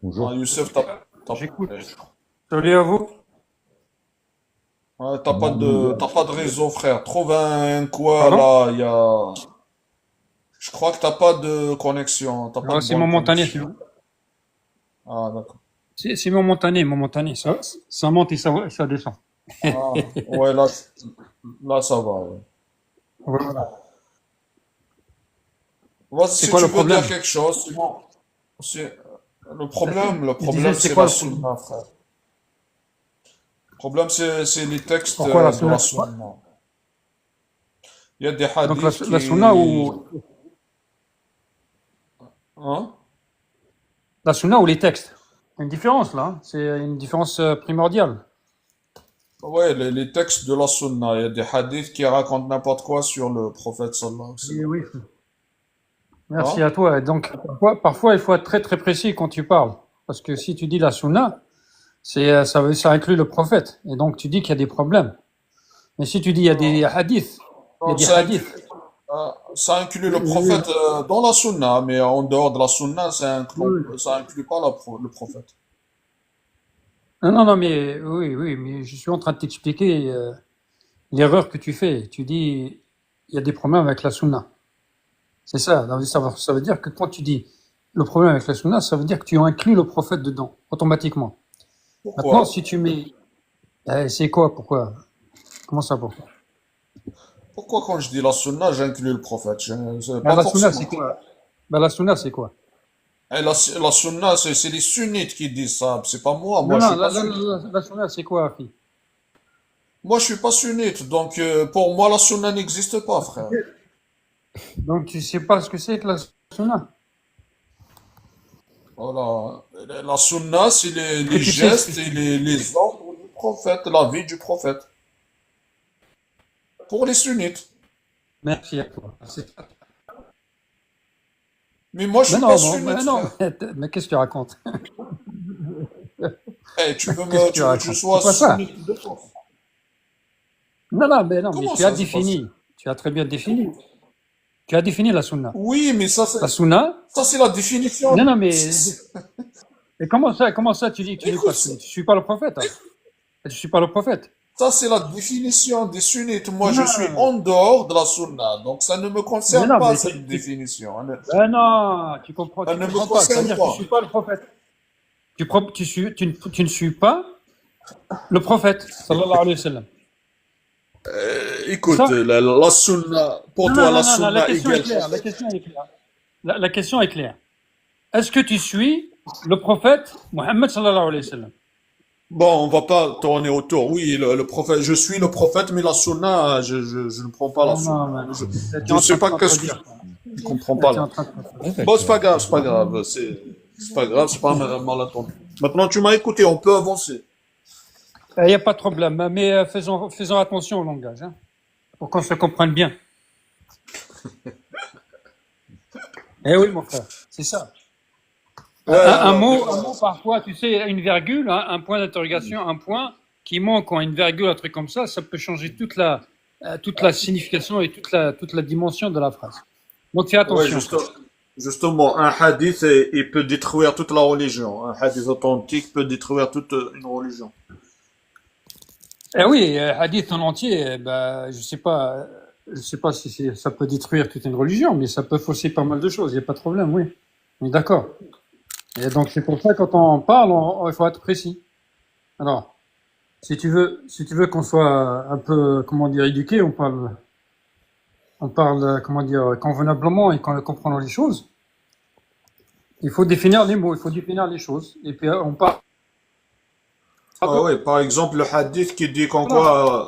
Bonjour. Youssef, J'écoute. Salut à vous. t'as pas de réseau, frère. Trouve un quoi Pardon? là, il y a. Je crois que t'as pas de connexion, t'as pas Non, de c'est bonne momentané. connexion. Ah, d'accord. C'est momentané, momentané. Ça monte et ça descend. Ah, ouais, là, ça va. Ouais. Voilà. Vas-y, C'est si quoi tu le veux problème? dire quelque chose, c'est bon. Le Je disais, problème, c'est c'est quoi la le problème? sunna, frère. Le problème, c'est les textes Pourquoi la de la sunna? sunna. Il y a des Donc hadiths la sunna qui. ou Hein? les textes? Il y a une différence là, hein. C'est une différence primordiale. Ouais, les textes de la sunna. Il y a des hadiths qui racontent n'importe quoi sur le prophète sallallahu alayhi wa Oui, sallam. oui. Merci Hein? à toi. Et donc parfois il faut être très très précis quand tu parles, parce que si tu dis la sunna, ça inclut le prophète. Et donc tu dis qu'il y a des problèmes. Mais si tu dis il y a des hadiths, il y a Non, des hadiths. ça inclut Oui, le oui, prophète dans la sunna, mais en dehors de la sunna, oui. ça inclut pas le prophète. Non, non, non, mais oui, oui, mais je suis en train de t'expliquer l'erreur que tu fais. Tu dis il y a des problèmes avec la sunna. C'est ça. Donc, ça veut dire que quand tu dis le problème avec la sunna, ça veut dire que tu inclus le prophète dedans, automatiquement. Maintenant, Pourquoi? si tu mets. C'est quoi? Pourquoi? Comment ça, pourquoi? Pourquoi quand je dis la sunna, j'inclus le prophète? Ben, Pas la sunna, c'est forcément. quoi? Ben, la sunna, c'est quoi? Et la sunna, c'est les sunnites qui disent ça. C'est pas moi. Non, Je non, suis pas sunnite. la sunna, c'est quoi, Afi? Moi, je suis pas sunnite. Donc, pour moi, la sunna n'existe pas, frère. Donc, tu sais pas ce que c'est que la sunna? Voilà. La sunna, c'est Est-ce que les tu sais ce que gestes et c'est? les ordres du prophète, la vie du prophète. Pour les sunnites. Merci à toi. Mais moi, je Mais suis pas non, bon, mais sunnite, non, frère. mais qu'est-ce que tu racontes? Eh, Qu'est-ce que tu tu veux que je racontes? C'est sois pas ça. sunnite de force. Non, non, mais Comment tu as ça, c'est pas ça? défini. Tu as très bien défini. Tu as défini la sunna. Oui, mais La sunna, ça, c'est la non, définition. non, mais comment ça tu dis que tu n'es pas Écoute, ça, sunnite? Tu suis pas le prophète, hein. Tu suis pas le prophète. ça, c'est la définition des sunnites. Moi, je suis Non, en dehors de la sunna. Donc, ça ne me mais concerne non, pas, mais cette définition. ben non, Elle tu ne me comprends pas. Ça veut concerne dire que tu pas. suis pas le prophète. Tu ne suis pas le prophète, sallallahu alayhi wa sallam. C'est Écoute, ça? la sunna, pour Non, non, toi, la non, non, non, la sunna question est égale claire. La prophète. question est claire. La question est claire. Est-ce que tu suis le prophète Mohammed sallallahu alayhi wa sallam? Bon, on va pas tourner autour. Oui, le prophète, je suis le prophète, mais la sunna, je ne prends pas la Non, sunna. non, mais non. Tu es Je en sais train de pas qu'est-ce que contredire. je comprends pas Tu es là. en train de contredire. Bon, c'est pas Effectivement. grave, c'est pas grave. C'est pas grave, c'est pas un malentendu. Maintenant, tu m'as écouté, on peut avancer. Il n'y a pas de problème, mais faisons attention au langage, hein, pour qu'on se comprenne bien. Eh oui, mon frère, c'est ça. Ouais, Un mot, parfois, tu sais, une virgule, hein, un point d'interrogation, un point qui manque, ou une virgule, un truc comme ça peut changer toute la signification et toute la dimension de la phrase. Donc fais ouais, attention. justement, un hadith, il peut détruire toute la religion. Un hadith authentique peut détruire toute une religion. Eh oui, hadith en entier, je sais pas si ça peut détruire toute une religion, mais ça peut fausser pas mal de choses, il n'y a pas de problème, oui. On est d'accord. Et donc c'est pour ça quand on parle, il faut être précis. Alors, si tu veux qu'on soit un peu, comment dire, éduqué, on parle, comment dire, convenablement et qu'on comprend les choses. Il faut définir les mots, il faut définir les choses. Et puis on parle. Ah ouais, par exemple, le hadith qui dit Voilà.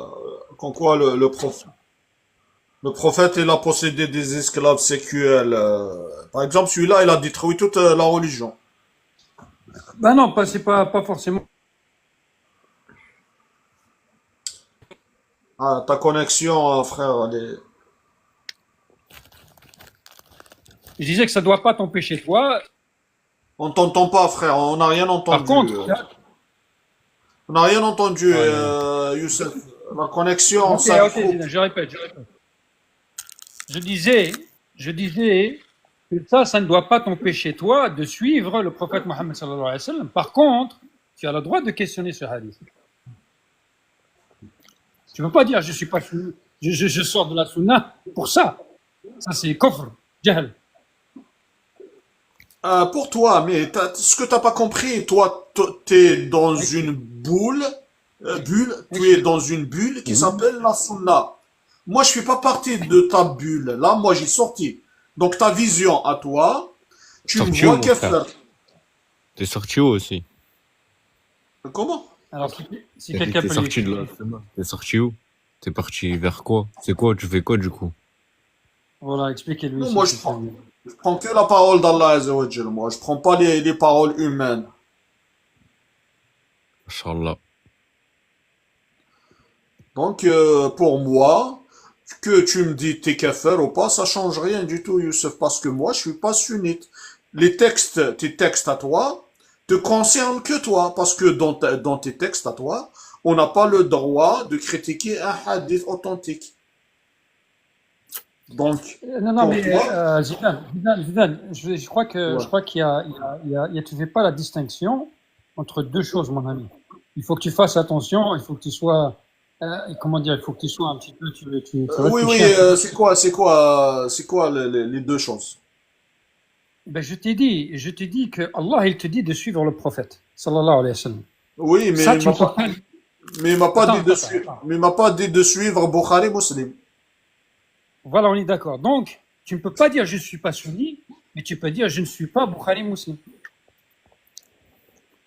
qu'en quoi le prophète, il a possédé des esclaves sexuels. Par exemple, celui-là, il a détruit toute la religion. Ben non, c'est pas forcément. Ah, ta connexion, frère, elle est. Je disais que ça doit pas t'empêcher toi. On t'entend pas, frère, on n'a rien Par entendu. contre, On n'a rien entendu, Aïe, aïe. Youssef. La connexion, ok, ça ok, coupe. je répète. Je disais Ça ne doit pas t'empêcher, toi, de suivre le prophète Mohammed sallallahu alayhi wa sallam. Par contre, tu as le droit de questionner ce hadith. Tu ne peux pas dire je suis pas sunni, je sors de la sunna pour ça. Ça, c'est kofr, jahl. Pour toi, mais ce que t'as pas compris, toi, t'es dans Oui. une tu es dans une bulle qui s'appelle la sunna. Moi, je fais pas partie de ta bulle. Là, moi, j'ai sorti. Donc, ta vision à toi, tu me Sorti où, vois mon frère? faire. T'es sorti où aussi? Comment? Alors, si T'as dit que quelqu'un t'es peut sorti de l'expliquer. la Sunna. T'es sorti où? T'es parti vers quoi? C'est quoi? Tu fais quoi du coup? Voilà, expliquez-lui Non, s'il moi, te plaît. je prends que la parole d'Allah Azza wa Jal. Moi, je prends pas les paroles humaines. Inch'Allah. Donc, pour moi, que tu me dis t'es kafir ou pas, ça change rien du tout, Youssef, parce que moi, je suis pas sunnite. Tes textes à toi, te concernent que toi, parce que dans tes textes à toi, on n'a pas le droit de critiquer un hadith authentique. Donc, Non, non, pour mais toi, Zidane, ouais. je crois tu fais pas la distinction entre deux choses, mon ami. Il faut que tu fasses attention, il faut que tu sois, comment dire, il faut que tu sois un petit peu, tu Oui, oui, réfléchis un peu. c'est quoi les deux choses? Ben, je t'ai dit que Allah, il te dit de suivre le prophète, sallallahu alayhi wa sallam. Oui, Ça, tu ne peux pas. mais il m'a pas dit Attends, de attends, suivre, attends. mais il m'a pas dit de suivre Bukhari Muslim. Voilà, on est d'accord. Donc, tu ne peux pas dire je ne suis pas sunni, mais tu peux dire je ne suis pas Bukhari Muslim.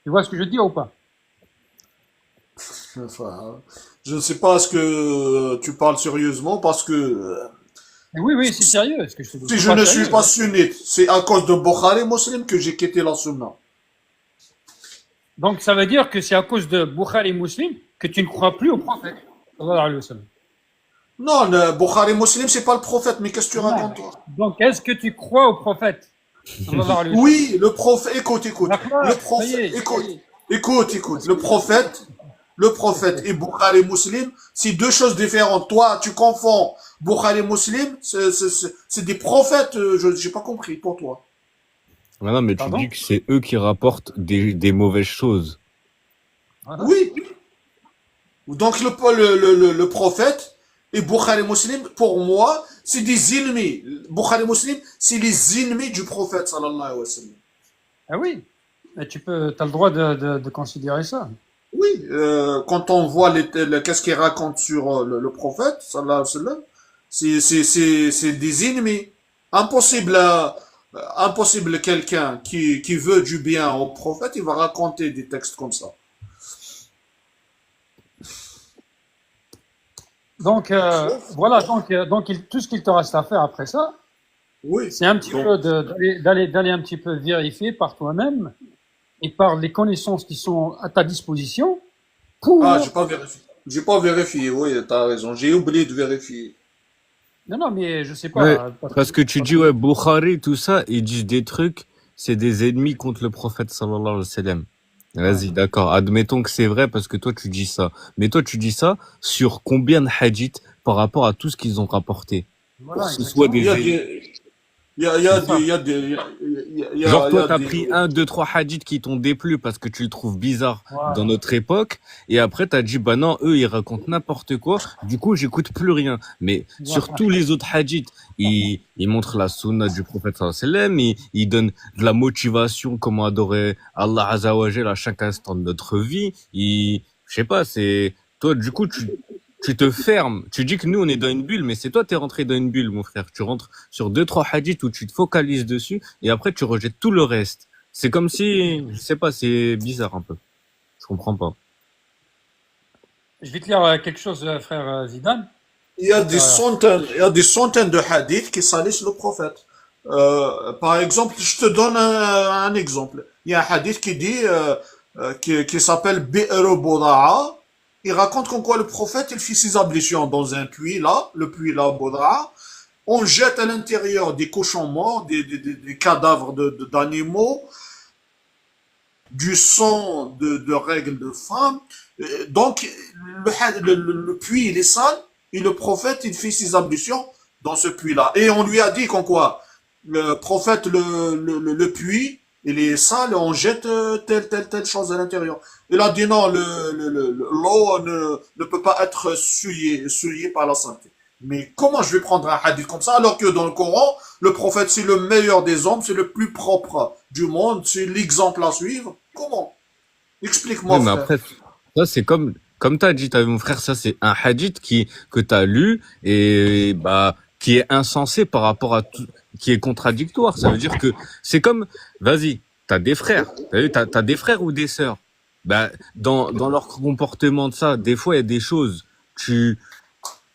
Tu vois ce que je dis ou pas? Enfin, je ne sais pas ce que tu parles sérieusement parce que Mais oui, oui, c'est sérieux. Est-ce que je te dis si c'est je pas ne suis sérieux? pas sunnite, c'est à cause de Bukhari Muslim que j'ai quitté la sunna. Donc, ça veut dire que c'est à cause de Bukhari Muslim que tu ne crois plus au prophète, sallallahu alayhi wa sallam. Non, le Bukhari Muslim, c'est pas le prophète, mais qu'est-ce que tu Non. racontes, toi? Donc, est-ce que tu crois au prophète, sallallahu alayhi wa sallam? Oui, le prophète, écoute, le D'accord, ça y prophète, est, ça y est. écoute, le prophète et Bukhari Muslim, c'est deux choses différentes. Toi, tu confonds Bukhari Muslim, c'est des prophètes, je j'ai pas compris pour toi. Voilà, mais tu dis Pardon? que c'est eux qui rapportent des mauvaises choses. Voilà. Oui, donc le prophète et Bukhari Muslim, pour moi, c'est des ennemis. Bukhari Muslim, c'est les ennemis du prophète, sallallahu alayhi wa sallam. Ah oui, mais t'as le droit de considérer ça. Oui, quand on voit qu'est-ce qu'il raconte sur le prophète, sallallahu alayhi wa sallam, c'est des ennemis. Impossible, impossible quelqu'un qui veut du bien au prophète, il va raconter des textes comme ça. Donc, voilà, tout ce qu'il te reste à faire après ça, Oui, c'est un petit donc, peu d'aller un petit peu vérifier par toi-même et par les connaissances qui sont à ta disposition ah, pour... j'ai pas vérifié, oui, t'as raison, j'ai oublié de vérifier. Non, non, mais je sais Ouais, pas. parce que tu dis, ouais, Bukhari, tout ça, ils disent des trucs, c'est des ennemis contre le prophète, sallallahu alayhi wa sallam. Ouais. Vas-y, d'accord. Admettons que c'est vrai parce que toi, tu dis ça. Mais toi, tu dis ça sur combien de hadiths par rapport à tout ce qu'ils ont rapporté? Pour Voilà, que ce soit Il y exactement. a des ennemis. des, il y a C'est des, ça. il y a des, Genre, il y toi, a t'as des, pris un, deux, trois hadiths qui t'ont déplu parce que tu le trouves bizarre dans Voilà. notre époque. Et après, t'as dit, bah non, eux, ils racontent n'importe quoi. Du coup, j'écoute plus rien. Mais sur Voilà. tous les autres hadiths, ils montrent la sunna du prophète sallallahu alayhi wa sallam. Ils donnent de la motivation, comment adorer Allah Azza wa Jal à chaque instant de notre vie. Je sais pas, c'est, toi, du coup, tu te fermes. Tu dis que nous, on est dans une bulle, mais c'est toi, t'es rentré dans une bulle, mon frère. Tu rentres sur deux, trois hadiths où tu te focalises dessus et après, tu rejettes tout le reste. C'est comme si, je sais pas, c'est bizarre un peu. Je comprends pas. Je vais te lire quelque chose, frère Zidane. il y a des centaines de hadiths qui salissent le prophète. Par exemple, je te donne un exemple. Il y a un hadith qui dit, qui s'appelle Bi'r Buda'a. Il raconte qu'en quoi le prophète, il fit ses ablutions dans un puits là, le puits là, Buda'a. On jette à l'intérieur des cochons morts, des cadavres d'animaux, du sang de règles de femmes. Donc, le puits, il est sale, et le prophète, il fait ses ablutions dans ce puits-là. Et on lui a dit qu'en quoi le prophète le puits, il est sale, on jette telle chose à l'intérieur. Il a dit non, l'eau ne peut pas être souillée par la santé. Mais comment je vais prendre un hadith comme ça alors que dans le Coran, le prophète c'est le meilleur des hommes, c'est le plus propre du monde, c'est l'exemple à suivre. Comment? Oui, Explique-moi, mais frère. après, ça, c'est comme t'as dit, t'as vu, mon frère, ça, c'est un hadith que t'as lu et, bah, qui est insensé par rapport à tout, qui est contradictoire. Ça veut dire que c'est comme, vas-y, t'as des frères. T'as vu, t'as des frères ou des sœurs. Bah, dans leur comportement de ça, des fois, il y a des choses, tu,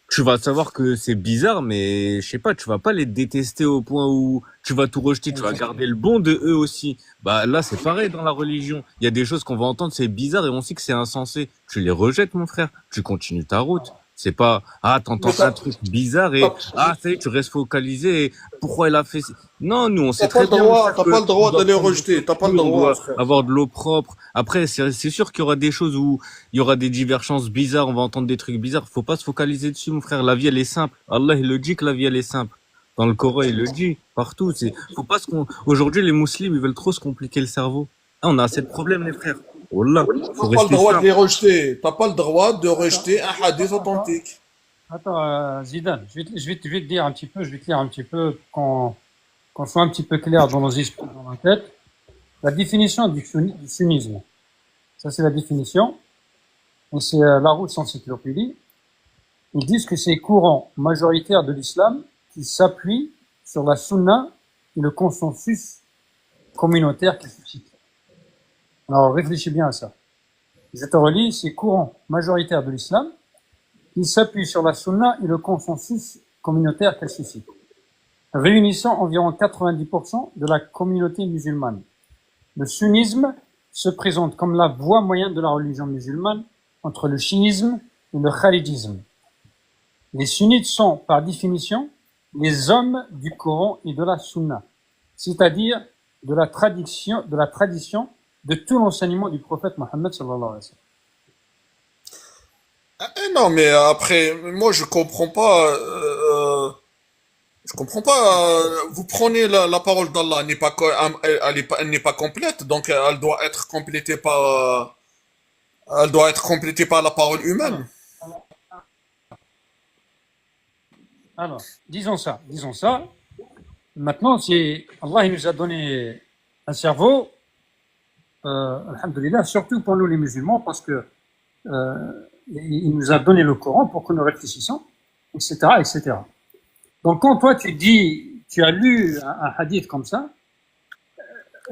tu vas savoir que c'est bizarre, mais je sais pas, tu vas pas les détester au point où tu vas tout rejeter, tu vas garder le bon de eux aussi. Bah là, c'est pareil dans la religion. Il y a des choses qu'on va entendre, c'est bizarre et on sait que c'est insensé. Tu les rejettes, mon frère. Tu continues ta route. C'est pas, ah, Mais t'entends un truc bizarre et, t'as- ah, ça y est, tu restes focalisé et pourquoi elle a fait Non, nous, on sait très bien, mon frère, t'as pas le on droit de doit les prendre du rejeter, t'as pas le recul, on droit, doit frère. avoir de l'eau propre. Après, c'est sûr qu'il y aura des choses où il y aura des divergences bizarres, on va entendre des trucs bizarres. Faut pas se focaliser dessus, mon frère. La vie, elle est simple. Allah, il le dit que la vie, elle est simple. Dans le Coran, il le dit. Partout. Faut pas aujourd'hui, les musulmans, ils veulent trop se compliquer le cerveau. Ah, on a assez de problèmes, les frères. Wallah. Faut T'as pas le rester droit de simple. les rejeter. T'as pas le droit de Attends, rejeter un hadith attends, authentique. attends, Zidane, je vais te dire un petit peu, je vais te lire un petit peu, qu'on soit un petit peu clair dans nos esprits, dans la tête. La définition du sunnisme. Ça, c'est la définition. Et c'est Larousse Encyclopédie. Ils disent que c'est courant majoritaire de l'islam qui s'appuie sur la sunna et le consensus communautaire qu'il suscite. Alors, réfléchis bien à ça. Je te relis, c'est courant majoritaire de l'islam qui s'appuie sur la sunna et le consensus communautaire qu'elle suscite, réunissant environ 90% de la communauté musulmane. Le sunnisme se présente comme la voie moyenne de la religion musulmane entre le chiisme et le kharidisme. Les sunnites sont, par définition, les hommes du Coran et de la sunna, c'est-à-dire de la tradition de tout l'enseignement du prophète Mohammed sallallahu alayhi wa sallam. Non, mais après, moi, je comprends pas. Vous prenez la parole d'Allah, elle n'est pas complète, donc elle doit être complétée par la parole Alors, humaine. alors, disons ça. Maintenant, c'est Allah il nous a donné un cerveau, alhamdoulilah, surtout pour nous les musulmans, parce que il nous a donné le Coran pour que nous réfléchissions, etc., etc. Donc, quand toi tu as lu un hadith comme ça,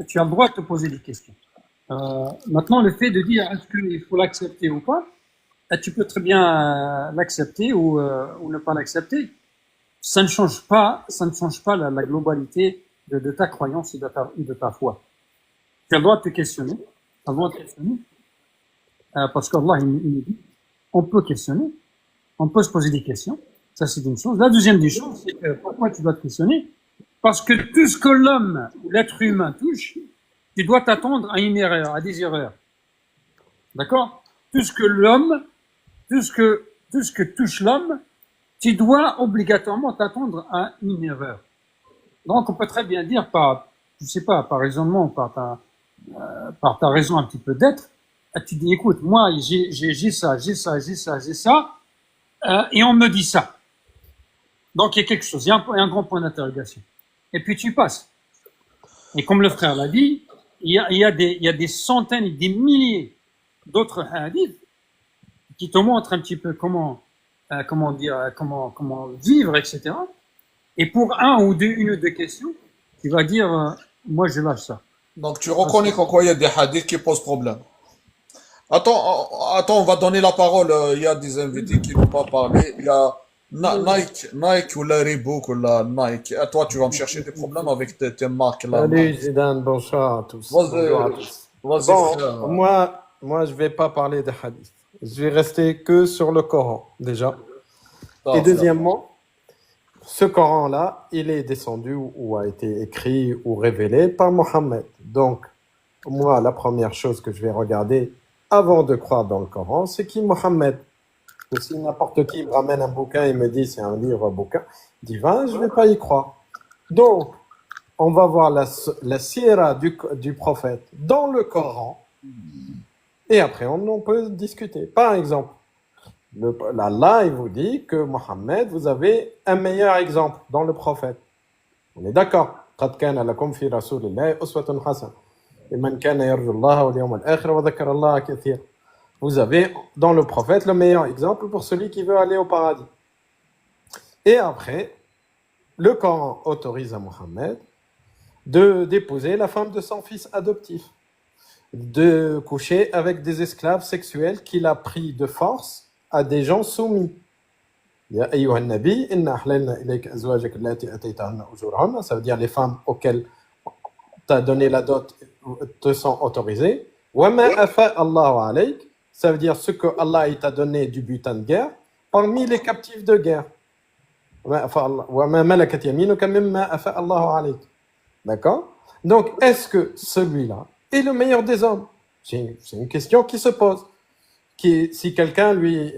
tu as le droit de te poser des questions. Maintenant, le fait de dire est-ce qu'il faut l'accepter ou pas, tu peux très bien l'accepter ou ne pas l'accepter. Ça ne change pas la globalité de ta croyance et de ta foi. Tu as le droit de te questionner, parce qu'Allah il nous dit, on peut questionner, on peut se poser des questions. Ça, c'est une chose. La deuxième des choses, c'est que pourquoi tu dois te questionner? Parce que tout ce que l'homme, l'être humain touche, tu dois t'attendre à une erreur, à des erreurs. D'accord? Tout ce que touche l'homme, tu dois obligatoirement t'attendre à une erreur. Donc, on peut très bien dire je sais pas, par raisonnement, par ta raison un petit peu d'être, tu dis, écoute, moi, j'ai ça, et on me dit ça. Donc, il y a quelque chose, il y a un grand point d'interrogation. Et puis, tu passes. Et comme le frère l'a dit, il y a des centaines et des milliers d'autres hadiths qui te montrent un petit peu comment vivre, etc. Et pour une ou deux questions, tu vas dire, moi, je lâche ça. Donc, tu Parce que, reconnais qu'en quoi il y a des hadiths qui posent problème. Attends, on va donner la parole. Il y a des invités qui n'ont pas parlé. Il y a Nike ou la Reebok ou la Nike. Toi, tu vas me chercher des problèmes avec tes marques là. Salut Zidane, bonsoir à tous. Bonjour à Vas-y, tous. vas-y, Bon, frère. moi, je vais pas parler de hadith. Je vais rester que sur le Coran, déjà. Et Ah, frère. deuxièmement, ce Coran-là, il est descendu ou a été écrit ou révélé par Mohammed. Donc, moi, la première chose que je vais regarder avant de croire dans le Coran, c'est qui Mohammed. Que si n'importe qui me ramène un bouquin et me dit c'est un livre bouquin divin, je vais pas y croire. Donc, on va voir la sira du prophète dans le Coran, et après on peut discuter. Par exemple, Allah, il vous dit que Mohammed, vous avez un meilleur exemple dans le prophète. On est d'accord. قد كان لكم في رسول الله أسوة حسنة لمن كان يرجو الله واليوم الآخر وذكر الله كثيرا. Vous avez dans le prophète le meilleur exemple pour celui qui veut aller au paradis. Et après, le Coran autorise à Mohammed d'épouser la femme de son fils adoptif, de coucher avec des esclaves sexuels qu'il a pris de force à des gens soumis. Ya ayyuhan nabi, inna ahlalna ilayka azwajaka allati ataytahunna ujurahunna, ça veut dire les femmes auxquelles tu as donné la dot te sont autorisées. Wa ma afa Allahu alayk, ça veut dire ce que Allah t'a donné du butin de guerre parmi les captifs de guerre. Wa ma malakat yaminuka mimma afa Allahu alayk. D'accord? Donc, est-ce que celui-là est le meilleur des hommes? C'est une question qui se pose. Si quelqu'un lui...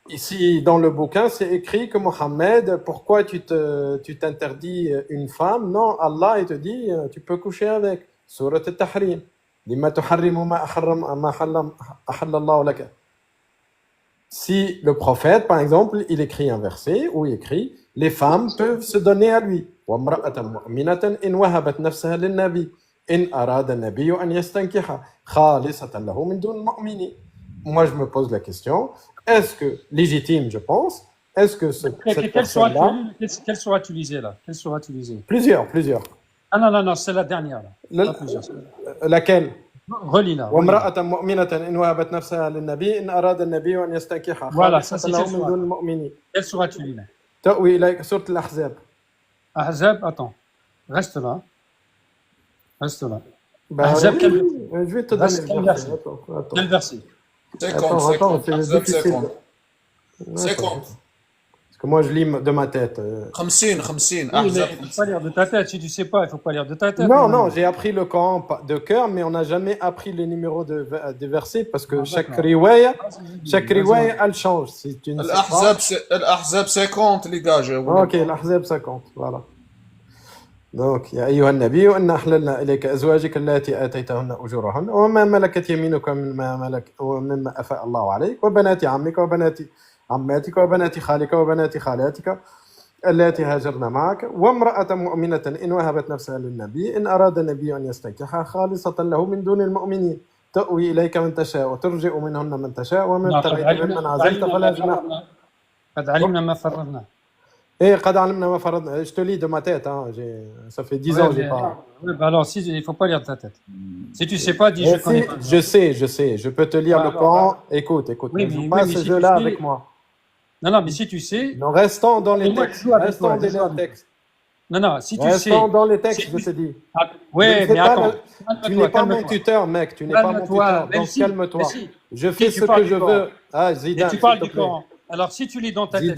Ici, dans le bouquin, c'est écrit que Mohammed, pourquoi tu t'interdis une femme? Non, Allah, il te dit, tu peux coucher avec. Surat al-Tahrim. Lima tuharrimu ma ahallallahu laka. Si le prophète, par exemple, il écrit un verset où il écrit les femmes peuvent se donner à lui. وَامْرَأَةً مُؤْمِنَةً إِنْ وَهَبَتْ نَفْسَهَا لِلنَّبِيِّ إِنْ أَرَادَ النَّبِيُّ أَنْ يَسْتَنْكِحَهَا خَالِصَةً لَهُ مِنْ دُونِ الْمُؤْمِنِينَ. Moi, je me pose la question, est-ce que, légitime, je pense, est-ce que cette personne-là... Quelle sera utilisée là? Quelle sera utilisée? Plusieurs. Ah non, c'est la dernière là. Pas plusieurs. Laquelle? Relis là. وَامْرَأَةً مُؤْمِنَةً إِنْ وَهَبَتْ نَفْسَهَا لِلنَّبِيِّ إِنْ أَرَادَ النَّبِيُّ أَنْ يَسْتَنْكِحَهَا Voilà, ça خَالِصَةً c'est لَهُ quelle مِنْ دُونِ الْمُؤْمِنِينَ. Quelle sera utilisée? تأوي إليك سورة الأحزاب. Ahzab, attends. Reste là. Bah, Ahzab, quel je vais te donner verset? le verset. Attends. Quel verset? 50, c'est Ahzab difficile. 50. 50. Parce que moi, je lis de ma tête. 50, Oui, mais Ahzab il ne faut 50. pas lire de ta tête. Si tu ne sais pas, il ne faut pas lire de ta tête. Non, j'ai appris le Coran de cœur, mais on n'a jamais appris les numéros des versets parce que chaque riwaya, elle change. Si tu ne sais pas. L'Ahzab 50, les gars. Ok, l'Ahzab 50, voilà. Donc, يا أيها النبي إنا أحللنا إليك أزواجك اللاتي آتيتهن أجورهن وما ملكت يمينك ومما أفاء الله عليك وبنات عمك وبنات عماتك وبنات خالك وبنات خالاتك اللاتي هاجرن معك وامرأة مؤمنة إن وهبت نفسها للنبي إن أراد النبي أن يستنكحها خالصة له من دون المؤمنين تأوي إليك من تشاء وترجئ منهن من تشاء ومن ابتغيت ممن عزلت فلا جناح. قد علمنا ما فرضنا. Et قد علمنا ما فرضنا. Je te lis de ma tête, hein. Ça fait 10 ans que j'ai pas. Oui, bah alors, il ne faut pas lire de ta tête. Si tu ne sais pas, dis je connais pas. Je sais. Je peux te lire le Coran. Écoute. Oui, ne joue pas ce jeu-là avec moi. Non, mais si tu sais. Non, restons dans les textes. Non, si tu sais. Restons dans les textes, je te dis. Oui, mais attends. Tu n'es pas mon tuteur, mec. Tu n'es pas mon tuteur. Donc calme-toi. Je fais ce que je veux. Ah, Zidane. Et tu parles du Coran. Alors, si tu lis dans ta tête.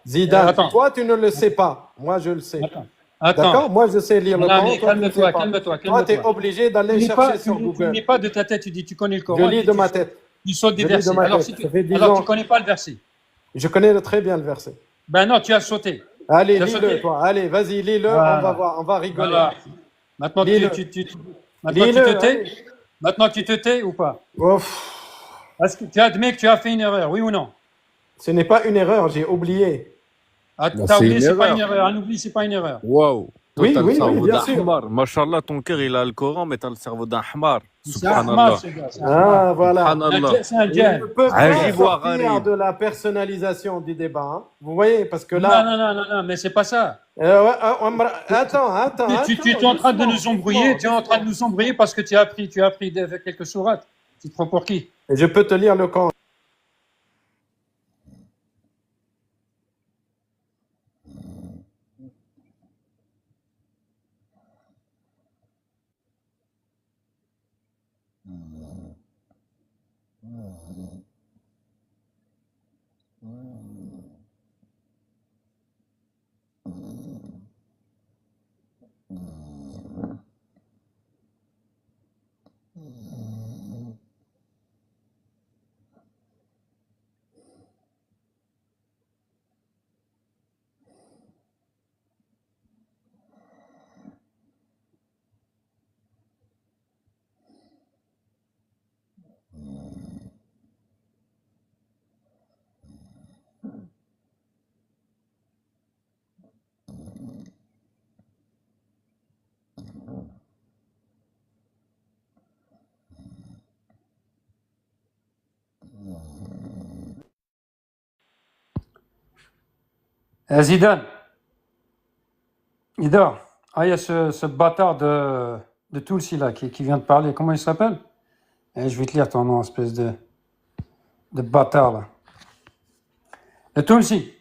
Zidane. Toi, tu ne le sais pas. Moi, je le sais. D'accord? Moi, je sais lire le Coran. Calme-toi. Toi, tu es obligé d'aller chercher sur Google. Tu n'es pas de ta tête, tu dis tu connais le Coran. Je lis de ma tête. Tu sautes des versets. Alors, tu ne connais pas le verset. Je connais très bien le verset. Ben non, tu as sauté. Allez, lis-le, toi. Allez, vas-y, lis-le. Voilà. On va voir, on va rigoler. Voilà. Maintenant, Maintenant, tu te tais ou pas? Est-ce que tu admets que tu as fait une erreur, oui ou non? Ce n'est pas une erreur, j'ai oublié. Ah, t'as oublié, c'est pas une erreur. Un oubli, c'est pas une erreur. Waouh. Oui, bien sûr. Mashallah, ton cœur, il a le Coran, mais tu as le cerveau d'un hamar. Subhanallah. Ah, voilà. C'est un djinn. Je ne peux pas sortir de la personnalisation du débat. Hein. Vous voyez, parce que là... Non, mais c'est pas ça. Attends. Tu es en train de nous embrouiller. Tu es en train de nous embrouiller parce que tu as appris quelques sourates. Tu te prends pour qui? Et je peux te lire le Coran. Zidane, il dort. Ah, il y a ce bâtard de Toulsi là qui vient de parler. Comment il s'appelle? Je vais te lire ton nom, espèce de bâtard là. De Toulsi.